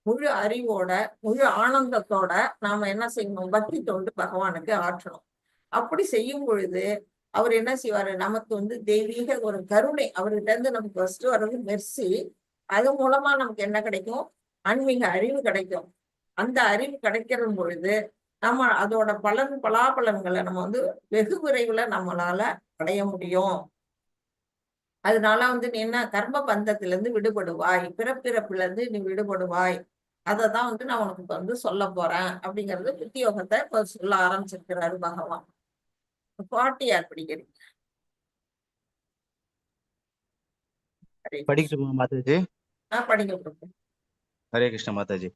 முழு அறிவோட, முழு ஆனந்தத்தோட நாம என்ன செய்யணும், பக்தி தொண்டு பகவானுக்கு ஆற்றணும். அப்படி செய்யும் பொழுது அவர் என்ன செய்வாரு, நமக்கு வந்து தெய்வீக ஒரு கருணை, அவர்கிட்ட இருந்து நமக்கு ஃபர்ஸ்ட் வர்றது மெர்சி. அது மூலமா நமக்கு என்ன கிடைக்கும், ஆன்மீக அறிவு கிடைக்கும். அந்த அறிவு கிடைக்கிற பொழுது நம்ம அதோட பலாபலன்களை நம்ம வந்து வெகு விரைவுல நம்மளால அடைய முடியும். அதனால வந்து நீ என்ன, கர்ம பந்தத்துல இருந்து விடுபடுவாய், பிறப்பிறப்புல இருந்து நீ விடுபடுவாய். அததான் வந்து நான் உனக்கு வந்து சொல்ல போறேன் அப்படிங்கிறது புத்தி யோகத்தை இப்ப சொல்ல ஆரம்பிச்சிருக்கிறாரு பகவான். 40 யார் படிக்கிறீங்க? படிக்கட்டுமா மாதாஜி? படிங்க பிரபு. ஹரே கிருஷ்ண மாதாஜி.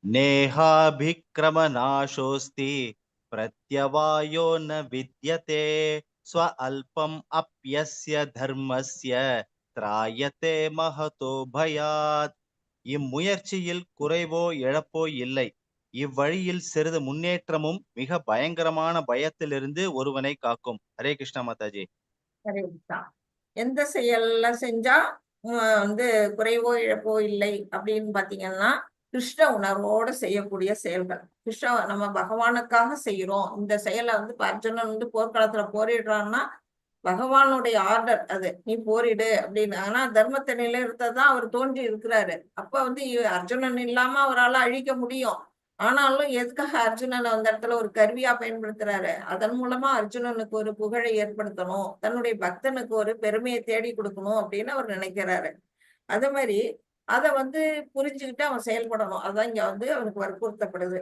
நேஹாபிக்ரம நாசோஸ்தி பிரத்யவாயோ ந வித்யதே ஸ்வ அல்பம் அப்யஸ்ய தர்மஸ்ய த்ராயதே மஹதோ பயாத். இம்முயற்சியில் குறைவோ இழப்போ இல்லை. இவ்வழியில் சிறிது முன்னேற்றமும் மிக பயங்கரமான பயத்திலிருந்து ஒருவனை காக்கும். ஹரே கிருஷ்ணா மாதாஜி. ஹரே கிருஷ்ணா. எந்த செயல்ல செஞ்சா வந்து குறைவோ இழப்போ இல்லை அப்படின்னு பாத்தீங்கன்னா, கிருஷ்ண உணர்வோட செய்யக்கூடிய செயல்கள். கிருஷ்ண நம்ம பகவானுக்காக செய்யறோம். இந்த செயலை வந்து அர்ஜுனன் வந்து போர்க்களத்துல போரிடுறான்னா பகவானுடைய ஆர்டர் அது, நீ போரிடு அப்படின்னு. ஆனா தர்மத்தை நிலைநிறுத்ததான் அவர் தோன்றி இருக்கிறாரு. அப்ப வந்து அர்ஜுனன் இல்லாம அவரால் அழிக்க முடியும். ஆனாலும் எதுக்காக அர்ஜுனனை அந்த இடத்துல ஒரு கருவியா பயன்படுத்துறாரு? அதன் மூலமா அர்ஜுனனுக்கு ஒரு புகழை ஏற்படுத்தணும், தன்னுடைய பக்தனுக்கு ஒரு பெருமையை தேடி கொடுக்கணும் அப்படின்னு அவர் நினைக்கிறாரு. அதே மாதிரி அதை வந்து புரிஞ்சுக்கிட்டு அவன் செயல்படணும். அதான் இங்க வந்து அவனுக்கு வற்புறுத்தப்படுது.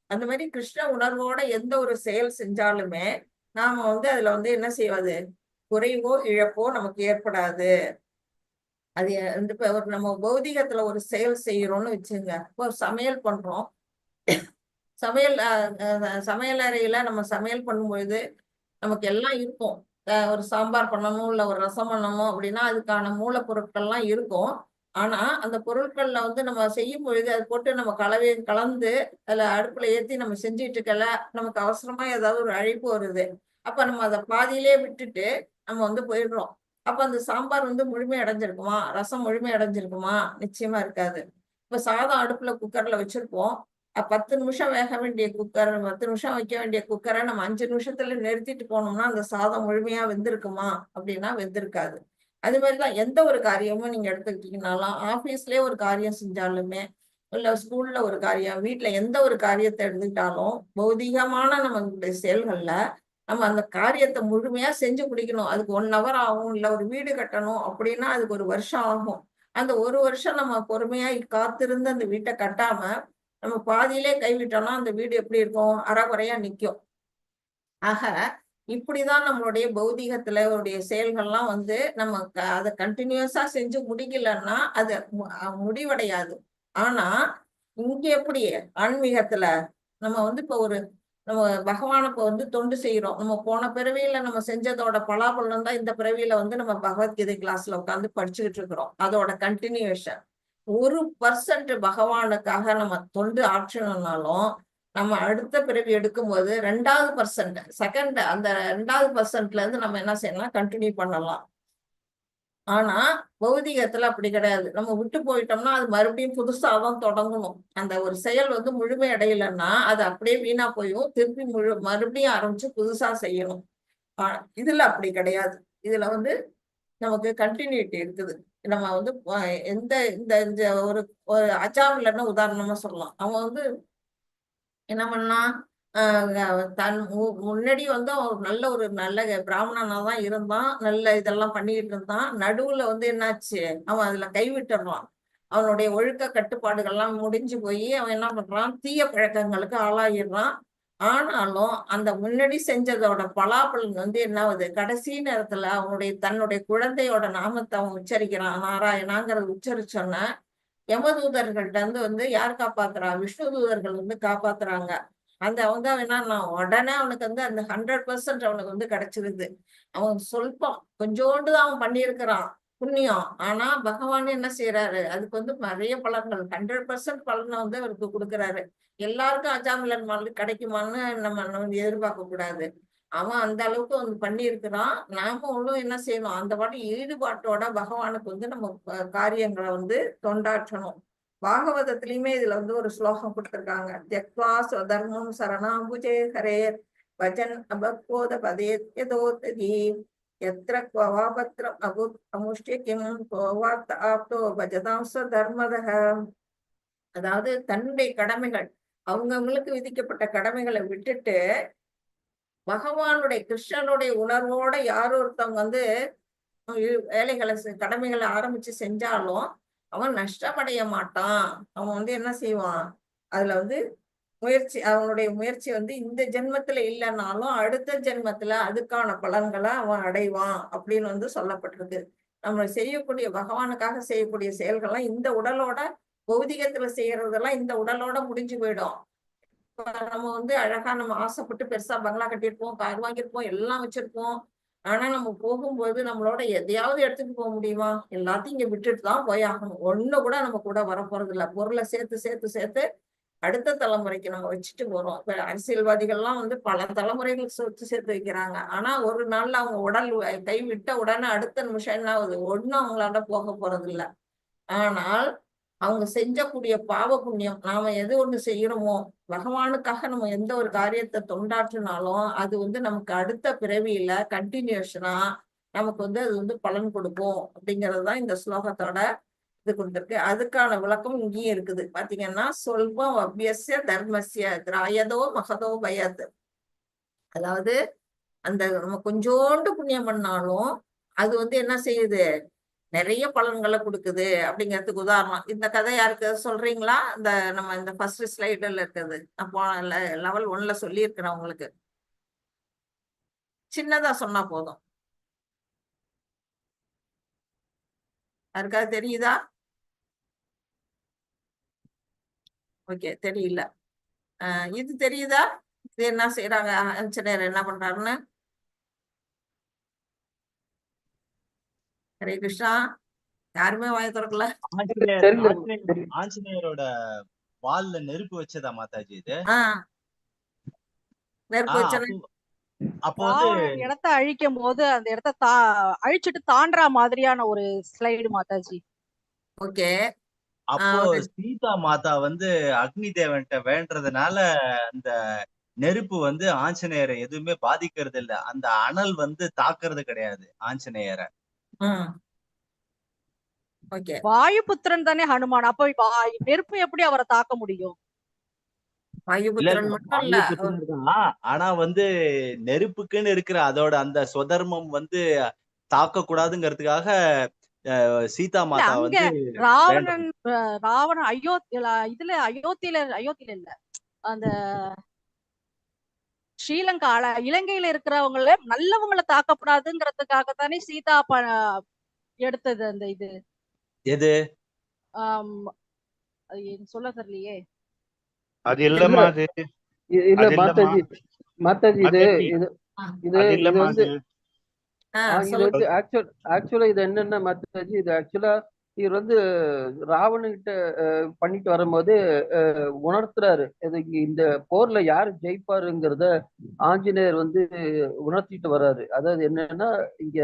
அந்த மாதிரி கிருஷ்ண உணர்வோட எந்த ஒரு செயல் செஞ்சாலுமே நாம வந்து அதுல வந்து என்ன செய்வது, குறைவோ இழப்போ நமக்கு ஏற்படாது. அது வந்து இப்ப நம்ம பௌதிகத்துல ஒரு செயல் செய்யறோம்னு வச்சுங்க. இப்போ சமையல் பண்றோம். சமையல் அறையில நம்ம சமையல் பண்ணும்பொழுது நமக்கு எல்லாம் இருக்கும். ஒரு சாம்பார் பண்ணணும், இல்ல ஒரு ரசம் பண்ணணும் அப்படின்னா அதுக்கான மூலப்பொருட்கள்லாம் இருக்கும். ஆனா அந்த பொருட்கள்ல வந்து நம்ம செய்யும் பொழுது அது போட்டு நம்ம கலந்து அதுல அடுப்புல ஏத்தி நம்ம செஞ்சுட்டு இருக்கல, நமக்கு அவசரமா ஏதாவது ஒரு அழைப்பு வருது. அப்ப நம்ம அதை பாதியிலே விட்டுட்டு நம்ம வந்து போயிடுறோம். அப்ப அந்த சாம்பார் வந்து முழுமை அடைஞ்சிருக்குமா, ரசம் முழுமை அடைஞ்சிருக்குமா? நிச்சயமா இருக்காது. இப்ப சாதம் அடுப்புல குக்கர்ல வச்சிருப்போம். 10 நிமிஷம் வேக வேண்டிய குக்கர், 10 நிமிஷம் வைக்க வேண்டிய குக்கரை நம்ம 5 நிமிஷத்துல நிறுத்திட்டு போனோம்னா அந்த சாதம் முழுமையா வெந்திருக்குமா அப்படின்னா வெந்திருக்காது. அது மாதிரிதான் எந்த ஒரு காரியமும் நீங்க எடுத்துக்கிட்டீங்கன்னாலும், ஆபீஸ்லயே ஒரு காரியம் செஞ்சாலுமே, இல்ல ஸ்கூல்ல ஒரு காரியம், வீட்டுல எந்த ஒரு காரியத்தை எடுத்துக்கிட்டாலும் பௌதிகமான நம்மளுடைய செயல்கள்ல நம்ம அந்த காரியத்தை முழுமையா செஞ்சு முடிக்கணும். அதுக்கு 1 hour ஆகும். இல்ல ஒரு வீடு கட்டணும் அப்படின்னா அதுக்கு 1 வருஷம் ஆகும். அந்த 1 வருஷம் நம்ம பொறுமையா காத்திருந்து அந்த வீட்டை கட்டாம நம்ம பாதியிலே கைவிட்டோம்னா அந்த வீடு எப்படி இருக்கும்? அறகுறையா நிக்கும். ஆக இப்படிதான் நம்மளுடைய பௌதிகத்துல உடைய செயல்கள்லாம் வந்து நம்ம அதை கண்டினியூஸா செஞ்சு முடிக்கலன்னா அது முடிவடையாது. ஆனா இங்க எப்படி ஆன்மீகத்துல நம்ம வந்து இப்ப நம்ம பகவானுக்கு வந்து தொண்டு செய்யறோம். நம்ம போன பிறவியில நம்ம செஞ்சதோட பலாபலன் தான் இந்த பிறவியில வந்து நம்ம பகவத்கீதை கிளாஸ்ல உட்காந்து படிச்சுக்கிட்டு இருக்கிறோம். அதோட கண்டினியூஷன். 1% பகவானுக்காக நம்ம தொண்டு ஆற்றணும்னாலும் நம்ம அடுத்த பிறவி எடுக்கும்போது 2% செகண்ட் அந்த 2% இருந்து நம்ம என்ன செய்யலாம், கண்டினியூ பண்ணலாம். ஆனா பௌதிகத்துல அப்படி கிடையாது. நம்ம விட்டு போயிட்டோம்னா அது மறுபடியும் புதுசாதான் தொடங்கணும். அந்த ஒரு செயல் வந்து முழுமை அடையலைன்னா அது அப்படியே வீணா போயும். திருப்பி மறுபடியும் ஆரம்பிச்சு புதுசா செய்யணும். இதுல அப்படி கிடையாது. இதுல வந்து நமக்கு கண்டினியூட்டி இருக்குது. நம்ம வந்து எந்த இந்த ஒரு அஜாமிலன்னு உதாரணமா சொல்லலாம். அவன் வந்து என்ன பண்ணான், தன் முன்னாடி வந்து அவன் ஒரு நல்ல பிராமணனா தான் இருந்தான். நல்ல இதெல்லாம் பண்ணிக்கிட்டு இருந்தான். நடுவுல வந்து என்னாச்சு, அவன் அதுல கைவிட்டுறான். அவனுடைய ஒழுக்க கட்டுப்பாடுகள்லாம் முடிஞ்சு போய் அவன் என்ன பண்றான், தீய பழக்கங்களுக்கு ஆளாகிடுறான். ஆனாலும் அந்த முன்னாடி செஞ்சதோட பலாபலன் வந்து என்ன ஆகுது, கடைசி நேரத்துல தன்னுடைய குழந்தையோட நாமத்தை அவன் உச்சரிக்கிறான். நாராயணாங்கிறது உச்சரிச்சோன்ன யமதூதர்கள்ட்ட வந்து யார் காப்பாத்துறா, விஷ்ணு தூதர்கள் வந்து காப்பாத்துறாங்க. அவன் தான் வேணா உடனே அவனுக்கு வந்து அந்த 100% அவனுக்கு வந்து கிடைச்சிருது. அவன் சொல்பம் கொஞ்சோண்டு தான் அவன் பண்ணியிருக்கிறான் புண்ணியம். ஆனா பகவான் என்ன செய்யறாரு, அதுக்கு வந்து நிறைய பலன்கள் 100% பலனை வந்து அவருக்கு கொடுக்குறாரு. எல்லாருக்கும் அஜாமிலன் மாதிரி கிடைக்குமான்னு நம்ம எதிர்பார்க்க கூடாது. அவன் அந்த அளவுக்கு வந்து பண்ணியிருக்கிறான். நாமளும் என்ன செய்யணும், அந்த பாட்டு ஈடுபாட்டோட பகவானுக்கு வந்து நம்ம காரியங்களை வந்து தொண்டாற்றணும். பாகவதத்திலயுமே இதுல வந்து ஒரு ஸ்லோகம் கொடுத்திருக்காங்க. ஜக்வா ஸ்வதர்மம் சரணாம்புஜே ஹரேர் பஜன் அபக்வோத பதேத்யதோததி எத்ர க்வவாபத்ரம் அமுஷ்ய கிம் கோவார்த்த ஆப்தோ பஜதாம் ஸ்வதர்மதஹ. அதாவது தன்னுடைய கடமைகள், அவங்கவுங்களுக்கு விதிக்கப்பட்ட கடமைகளை விட்டுட்டு பகவானுடைய கிருஷ்ணனுடைய உணர்வோட யார் ஒருத்தவங்க வந்து வேலைகளை கடமைகளை ஆரம்பிச்சு செஞ்சாலும் அவன் நஷ்டமடைய மாட்டான். அவன் வந்து என்ன செய்வான், அதுல வந்து அவனுடைய முயற்சி வந்து இந்த ஜென்மத்துல இல்லைன்னாலும் அடுத்த ஜென்மத்துல அதுக்கான பலன்களை அவன் அடைவான் அப்படின்னு வந்து சொல்லப்பட்டிருக்கு. நம்ம செய்யக்கூடிய பகவானுக்காக செய்யக்கூடிய செயல்கள்லாம் இந்த உடலோட பௌதிகத்துல செய்யறதெல்லாம் இந்த உடலோட முடிஞ்சு போயிடும். நம்ம வந்து அழகா நம்ம ஆசைப்பட்டு பெருசா பங்களா கட்டியிருப்போம், கார் வாங்கியிருப்போம், எல்லாம் வச்சிருப்போம். ஆனா நம்ம போகும்போது நம்மளோட எதையாவது எடுத்துட்டு போக முடியுமா? எல்லாத்தையும் இங்க விட்டுட்டு தான் போய் ஆகணும். ஒண்ணு கூட நம்ம கூட வரப்போறது இல்ல. பொருளை சேர்த்து சேர்த்து சேர்த்து அடுத்த தலைமுறைக்கு நம்ம வச்சுட்டு போறோம். இப்ப அரசியல்வாதிகள்லாம் வந்து பல தலைமுறைகளுக்கு சொத்து சேர்த்து வைக்கிறாங்க. ஆனா ஒரு நாள்ல அவங்க உடல் கை விட்ட உடனே அடுத்த நிமிஷம் என்ன ஆகுது? ஒண்ணும் அவங்களால போக போறது இல்ல. ஆனால் அவங்க செஞ்சக்கூடிய பாவ புண்ணியம், நாம எது ஒண்ணு செய்யறோமோ, பகவானுக்காக நம்ம எந்த ஒரு காரியத்தை தொண்டாற்றினாலும் அது வந்து நமக்கு அடுத்த பிறவியில கண்டினியூஷனா நமக்கு வந்து அது வந்து பலன் கொடுக்கும் அப்படிங்கறதுதான் இந்த ஸ்லோகத்தோட இது கொடுத்திருக்கு. அதுக்கான விளக்கம் இங்கேயும் இருக்குது. பாத்தீங்கன்னா சொல்பம் அபியஸ்ய தர்மஸ்ய திராயதோ மகதோ பயத். அதாவது அந்த நம்ம கொஞ்சோண்டு புண்ணியம் பண்ணாலும் அது வந்து என்ன செய்யுது? நிறைய பலன்களை கொடுக்குது அப்படிங்கிறதுக்கு உதாரணம். இந்த கதை யாருக்கு சொல்றீங்களா? நம்ம இந்த ஃபர்ஸ்ட் ஸ்லைடுல இருக்குது. நான் போன லெவல் 1ல சொல்லியிருக்கிறேன் உங்களுக்கு. சின்னதா சொன்னா போதும். யாருக்காவது தெரியுதா? ஓகே, தெரியல. இது தெரியுதா? இது என்ன செய்யறாங்க? ஆஞ்சநேயர் என்ன பண்றாருன்னு? ஹரே கிருஷ்ணா. யாருமே வாய திறக்கல. ஆஞ்சநேயரோட வால்ல நெருப்பு வச்சதா மாதாஜி இது? நெருப்பு வச்ச அப்போ வந்து இடத்த அழிக்கும் போது அந்த இடத்த அழிச்சிட்டு தாண்டற மாதிரியான ஒரு ஸ்லைடு மாதாஜி. ஓகே. அப்போ சீதா மாதா வந்து அக்னி தேவன்ட்ட வேண்டறதுனால அந்த நெருப்பு வந்து ஆஞ்சநேயரை எதுவுமே பாதிக்கிறது இல்ல. அந்த அனல் வந்து தாக்குறது கிடையாது ஆஞ்சநேயரை. வாயுபுத்திரன் தானே ஹனுமான். அப்ப நெருப்பு எப்படி அவரை தாக்க முடியும்? வாயுபுத்திரன் மட்டும் இல்ல. ஆனா வந்து நெருப்புக்குன்னு இருக்கிற அதோட அந்த சொதர்மம் வந்து தாக்க கூடாதுங்கிறதுக்காக சீதா மாதா வந்து ராவணன் அயோத்தியில இல்ல, அந்த ஸ்ரீலங்கா இலங்கையில இருக்கிறவங்கள நல்லவங்களை தாக்கப்படாதுங்கிறதுக்காக தானே சீதா எடுத்தது அந்த இது. எது சொல்ல தெரியலையே. அது இல்லம்மா, அது இல்ல மாதாஜி. மாதாஜி இது வந்து ஆக்சுவலா இது என்னன்னா மாதாஜி, இது ஆக்சுவலா இவர் வந்து ராவணகிட்ட பண்ணிட்டு வரும்போது உணர்த்துறாரு. இந்த போர்ல யாரு ஜெயிப்பாருங்கிறத ஆஞ்சநேயர் வந்து உணர்த்திட்டு வர்றாரு. அதாவது என்னன்னா இங்க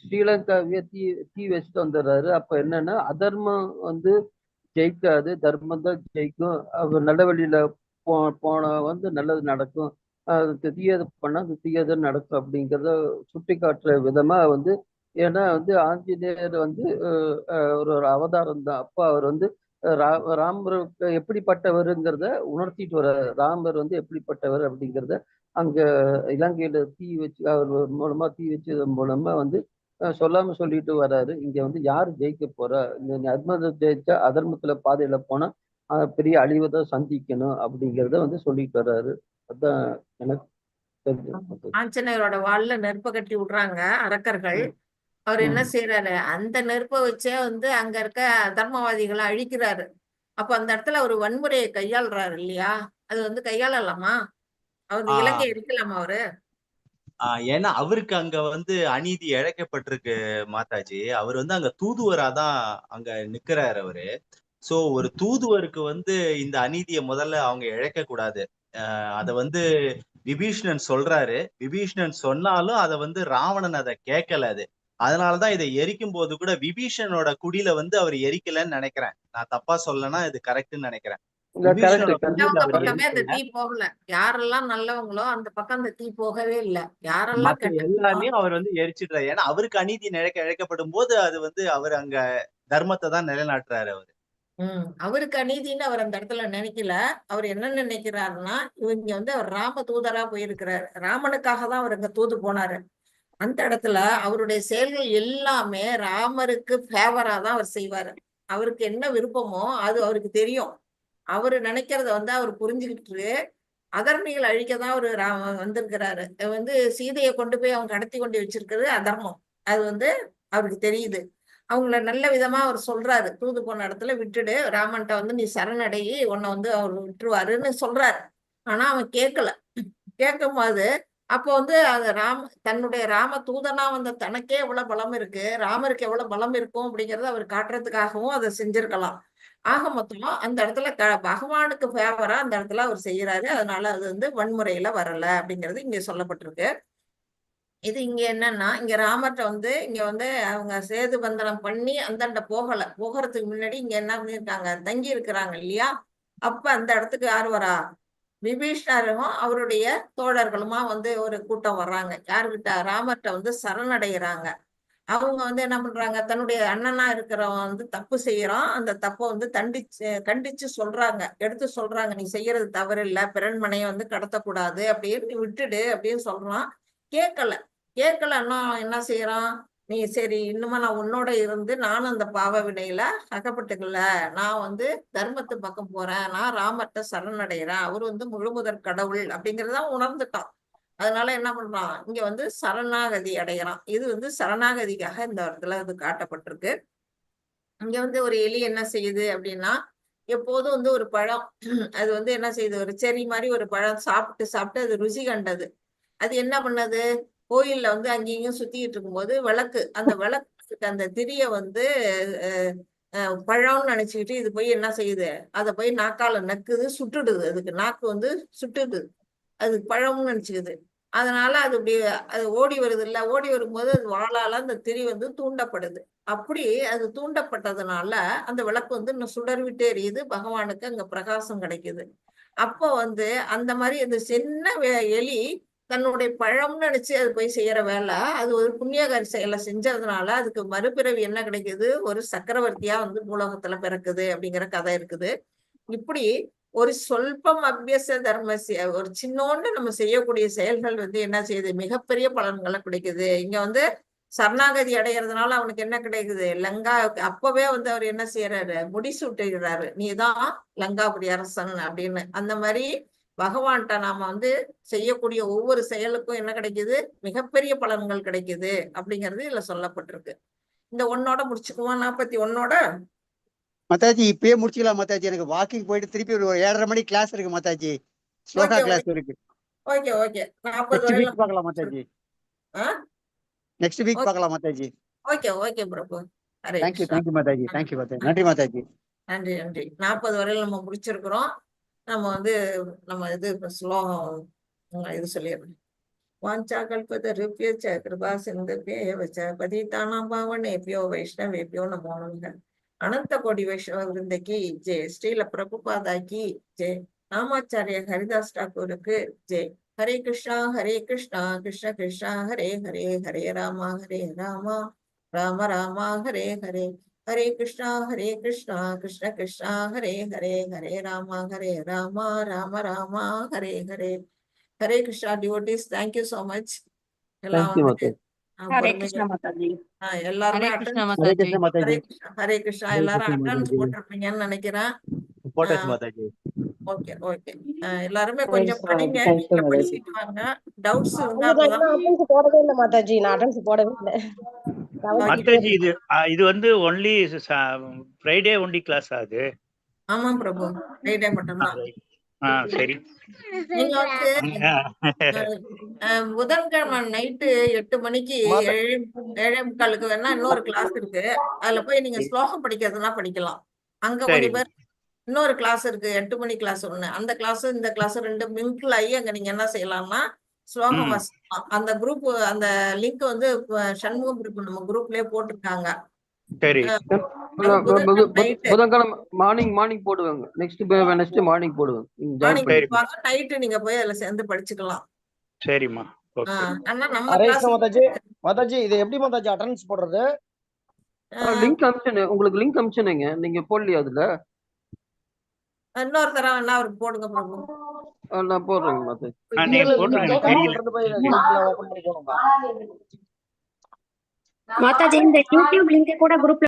ஸ்ரீலங்காவே தீ வச்சுட்டு வந்துடுறாரு. அப்ப என்னன்னா அதர்மம் வந்து ஜெயிக்காது, தர்மம் தான் ஜெயிக்கும். அவர் நல்ல வழியில போன வந்து நல்லது நடக்கும், தீயது பண்ணா அது தீயது நடக்கும் அப்படிங்கிறத சுட்டி காட்டுற விதமா வந்து. ஏன்னா வந்து ஆஞ்சநேயர் வந்து ஒரு அவதாரம் தான். அப்போ அவர் வந்து ராமருக்கு எப்படிப்பட்டவருங்கிறத உணர்த்திட்டு வர. ராமர் வந்து எப்படிப்பட்டவர் அப்படிங்கிறத அங்க இலங்கையில தீ வச்சு அவர் மூலமா தீ வச்சது மூலமா வந்து சொல்லாம சொல்லிட்டு வர்றாரு. இங்க வந்து யாரு ஜெயிக்க போறா? இந்த அதர்மத்தை ஜெயிச்சா அதர்மத்துல பாதையில போனா பெரிய அழிவை தான் சந்திக்கணும் அப்படிங்கிறத வந்து சொல்லிட்டு வர்றாரு. அதான் எனக்கு தெரிஞ்சது. ஆஞ்சநேயரோட வால்ல நெருப்ப கட்டி விடுறாங்க அரக்கர்கள். அவர் என்ன செய்யறாரு? அந்த நெருப்பை வச்சே வந்து அங்க இருக்க தர்மவாதிகளை அழிக்கிறாரு. அப்ப அந்த இடத்துல ஒரு வன்முறையை கையாளுறாரு இல்லையா? அது வந்து கையாளலாமா? அவர் இலங்கை இருக்கலாமா அவரு? ஏன்னா அவருக்கு அங்க வந்து அநீதி இழைக்கப்பட்டிருக்கு மாதாஜி. அவர் வந்து அங்க தூதுவரா தான் அங்க நிக்கிறாரு அவரு. சோ ஒரு தூதுவருக்கு வந்து இந்த அநீதியை முதல்ல அவங்க இழைக்க கூடாது. அத வந்து விபீஷணன் சொல்றாரு. விபீஷணன் சொன்னாலும் அதை வந்து ராவணன் அதை கேட்கல. அது அதனாலதான் இதை எரிக்கும் போது கூட விபீஷணனோட குடியில வந்து அவர் எரிக்கலன்னு நினைக்கிறேன். நான் தப்பா சொல்லனா இது கரெக்ட்னு நினைக்கிறேன். பக்கமே அந்த தீ போகல. யாரெல்லாம் நல்லவங்களோ அந்த பக்கம் அந்த தீ போகவே இல்ல. யாரெல்லாம் எல்லாமே அவர் வந்து எரிச்சிடுறாரு. ஏன்னா அவருக்கு அநீதி இழைக்கப்படும் போது அது வந்து அவர் அங்க தர்மத்தை தான் நிலைநாட்டுறாரு அவரு. அவருக்கு அநீதின்னு அவர் அந்த இடத்துல நினைக்கல. அவர் என்ன நினைக்கிறாருன்னா, இவங்க வந்து அவர் ராம தூதரா போயிருக்கிறாரு. ராமனுக்காக தான் அவர் அங்க தூது போனாரு. அந்த இடத்துல அவருடைய செயல்கள் எல்லாமே ராமருக்கு ஃபேவரா தான் அவர் செய்வாரு. அவருக்கு என்ன விருப்பமோ அது அவருக்கு தெரியும். அவரு நினைக்கிறத வந்து அவர் புரிஞ்சுக்கிட்டு அதர்மிகள் அழிக்கதான் அவரு வந்திருக்கிறாரு. வந்து சீதையை கொண்டு போய் அவங்க கடத்தி கொண்டு வச்சிருக்கிறது அதர்மம். அது வந்து அவருக்கு தெரியுது. அவங்கள நல்ல விதமா அவர் சொல்றாரு. தூது போன இடத்துல விட்டுடு, ராமன்ட்ட வந்து நீ சரணடையி உன்னை வந்து அவர் விட்டுருவாருன்னு சொல்றாரு. ஆனா அவன் கேட்கல. கேட்கும்போது அப்போ வந்து அது தன்னுடைய ராம தூதனா வந்த தனக்கே எவ்வளவு பலம் இருக்கு, ராமருக்கு எவ்வளவு பலம் இருக்கும் அப்படிங்கறத அவர் காட்டுறதுக்காகவும் அதை செஞ்சிருக்கலாம். ஆக மொத்தம் அந்த இடத்துல பகவானுக்கு ஃபேவரா அந்த இடத்துல அவர் செய்யறாரு. அதனால அது வந்து வன்முறையில வரல அப்படிங்கிறது இங்க சொல்லப்பட்டிருக்கு. இது இங்க என்னன்னா, இங்க ராமர்ட்ட வந்து இங்க வந்து அவங்க சேது பந்தனம் பண்ணி அந்தாண்ட போகல. போகிறதுக்கு முன்னாடி இங்க என்ன பண்ணிருக்காங்க, தங்கி இருக்கிறாங்க இல்லையா? அப்ப அந்த இடத்துக்கு யார் வரா? விபீஷ்ணரும் அவருடைய தோழர்களுமா வந்து ஒரு கூட்டம் வர்றாங்க. யாருகிட்ட? ராமர்ட்ட வந்து சரணடைகிறாங்க. அவங்க வந்து என்ன பண்றாங்க, தன்னுடைய அண்ணனா இருக்கிறவன் வந்து தப்பு செய்யறான். அந்த தப்பை வந்து கண்டிச்சு சொல்றாங்க, எடுத்து சொல்றாங்க. நீ செய்யறது தவறு இல்ல, பிறன்மனையை வந்து கடத்தக்கூடாது அப்படின்னு, நீ விட்டுடு அப்படின்னு சொல்றான். கேட்கலன்னா என்ன செய்யறான், நீ சரி இன்னுமா நான் உன்னோட இருந்து நானும் அந்த பாவ வினையில அகப்பட்டுக்கல, நான் வந்து தர்மத்து பக்கம் போறேன், நான் ராமர்ட்ட சரணடைகிறேன், அவர் வந்து முழுமுதற் கடவுள் அப்படிங்கறத உணர்ந்துட்டான். அதனால என்ன பண்றான், இங்க வந்து சரணாகதி அடைகிறான். இது வந்து சரணாகதிக்காக இந்த இடத்துல இது காட்டப்பட்டிருக்கு. இங்க வந்து ஒரு எலி என்ன செய்யுது அப்படின்னா, எப்போதும் வந்து ஒரு பழம் அது வந்து என்ன செய்யுது, ஒரு செரி மாதிரி ஒரு பழம் சாப்பிட்டு அது ருசி கண்டது. அது என்ன பண்ணது, கோயில்ல வந்து அங்கேயும் சுத்திட்டு இருக்கும்போது அந்த விளக்கு அந்த திரிய வந்து பழம்னு நினைச்சுக்கிட்டு இது போய் என்ன செய்யுது, அதை போய் நாக்கால நக்குது, சுட்டுடுது. அதுக்கு நாக்கு வந்து சுட்டுது, அது பழம்னு நினைச்சுக்குது. அதனால அது இப்படி அது ஓடி வருது இல்ல, ஓடி வரும்போது அது வாளால அந்த திரி வந்து தூண்டப்படுது. அப்படி அது தூண்டப்பட்டதுனால அந்த விளக்கு வந்து இன்னும் சுடர்விட்டே எரியுது, பகவானுக்கு அங்க பிரகாசம் கிடைக்குது. அப்போ வந்து அந்த மாதிரி அந்த சின்ன எலி தன்னுடைய பழம்னு நினைச்சு அது போய் செய்யற வேலை, அது ஒரு புண்ணியகாரி செயலை செஞ்சதுனால அதுக்கு மறுபிறவி என்ன கிடைக்குது, ஒரு சக்கரவர்த்தியா வந்து பூலோகத்துல பிறக்குது அப்படிங்கிற கதை இருக்குது. இப்படி ஒரு சொல்பம் அபியச தர்மசிய, ஒரு சின்னோண்டு நம்ம செய்யக்கூடிய செயல்கள் வந்து என்ன செய்யுது, மிகப்பெரிய பலன்களை கிடைக்குது. இங்க வந்து சரணாகதி அடைகிறதுனால அவனுக்கு என்ன கிடைக்குது, லங்கா அப்பவே வந்து அவர் என்ன செய்யறாரு, முடிசூட்டுகிறாரு, நீதான் லங்காபுரி அரசன் அப்படின்னு. அந்த மாதிரி பகவான்கிட்ட நாம வந்து செய்யக்கூடிய ஒவ்வொரு செயலுக்கும் என்ன கிடைக்குது, மிகப்பெரிய பலன்கள் கிடைக்குது அப்படிங்கிறது இதுல சொல்லப்பட்டிருக்கு. இந்த ஒன்னோட முடிச்சுக்குவோம், 41ஓட. மாதாஜி இப்பயே முடிச்சுக்கலாம் மாதாஜி, எனக்கு வாக்கிங் போயிட்டு திருப்பி ஒரு 7:30 மணிக்கு கிளாஸ் இருக்கு மாதாஜி, ஸ்லோகா கிளாஸ் இருக்கு. ஓகே 40 நெக்ஸ்ட் வீக் பார்க்கலாம் மாதாஜி. நெக்ஸ்ட் வீக் பார்க்கலாம் மாதாஜி. ஓகே பிரபு. தேங்க்யூ மாதாஜி, தேங்க்யூ மாதாஜி, நன்றி மாதாஜி. நன்றி 40 வரையில நம்ம முடிச்சிருக்கிறோம். நம்ம வந்து நம்ம இது ஸ்லோகம் இது சொல்லிடுறோம். வாஞ்சா கல்பதருப்யச்ச கிருபா சிந்துப்யேவச்ச பதிதானாம் பாவனேப்யோ வைஷ்ணவேப்யோ நமோ நமः. அனந்த கோடி வைஷ்ணவ விருந்தகி ஜெய். ஸ்ரீல பிரபுபாதா கி ஜெய். ராமாச்சாரிய ஹரிதாஸ் டாக்கூருக்கு ஜெய். Hare Krishna Krishna Krishna Hare Hare, Hare Rama Rama Rama Hare Hare, Hare Krishna Krishna Krishna Hare Hare, Hare Rama Rama Rama Hare Hare. Hare Krishna devotees, thank you so much. எல்லாம் தேங்க்யூ வந்து மாதாஜி. ஹரே கிருஷ்ணா மாதாஜி. எல்லாருமே ஹரே கிருஷ்ணா attendance ஹரே மாதாஜி. கிருஷ்ண மாதாஜி. ஹரே கிருஷ்ணா ஹரே எல்லாரும் கிருஷ்ண அட்டெண்டன்ஸ் மாதாஜி. போட்டிருப்பீங்கன்னு நினைக்கிறேன். போட்டாச்சு மாதாஜி. ஓகே எல்லாருமே ஹரே கொஞ்சம் கிருஷ்ணா படிங்க, தேங்க்யூ வீட்டுல மாதாஜி. படிச்சுட்டு வாங்க. டவுட்ஸ் இருந்தா இன்னும் அப்பதான். அட்டெண்டன்ஸ் போடவே இல்லை மாதாஜி, நான் அட்டெண்டன்ஸ் போடவே இல்லை. மாதாஜி இது வந்து ஒன்லி ஃப்ரைடே ஒன்லி கிளாஸ் ஆகுது. ஆமா பிரபு, ஃப்ரைடே மட்டும்தான். சரி. நீங்க வந்து புதன்கிழமை நைட்டு 8 மணிக்கு 7:45 வேணா இன்னொரு கிளாஸ் இருக்கு. அதுல போய் நீங்க ஸ்லோகம் படிக்கிறதுனா படிக்கலாம். அங்க சரி. கொஞ்சம் பேர் இன்னொரு கிளாஸ் இருக்கு, 8 மணி கிளாஸ் ஒண்ணு. அந்த கிளாஸ் இந்த கிளாஸ் 2 மிங்கிள் ஆகி அங்க நீங்க என்ன செய்யலாம்னா ஸ்லோகம் வாசிக்கலாம். அந்த குரூப் அந்த லிங்க் வந்து சண்முகம் குரூப் நம்ம குரூப்லயே போட்டிருக்காங்க. சரி. புதன்கிழமை மார்னிங் போடுவாங்க. நெக்ஸ்ட் மார்னிங் போடுவாங்க. மார்னிங் படிப்பாங்க, நைட்டு நீங்க போய் அதுல சேர்ந்து படிச்சுக்கலாம். சரிம்மா. ஓகே. ஆனா நம்ம ஹரே கிளாஸ் கிருஷ்ணா மாதாஜி, இது எப்படி மாதாஜி அட்டெண்டன்ஸ் போடுறது? லிங்க் அனுப்பிச்சேன், உங்களுக்கு லிங்க் அனுப்பிச்சேனுங்க, நீங்க போடலையா அதுல? இன்னொரு தடவை என்ன அவருக்கு போடுங்க பிரபு. நான் போடுறேங்க மாதாஜி. நீங்க போட்டுருங்க, தெரியல. மாதாஜி இந்த யூடியூப் லிங்க் கூட குரூப்ல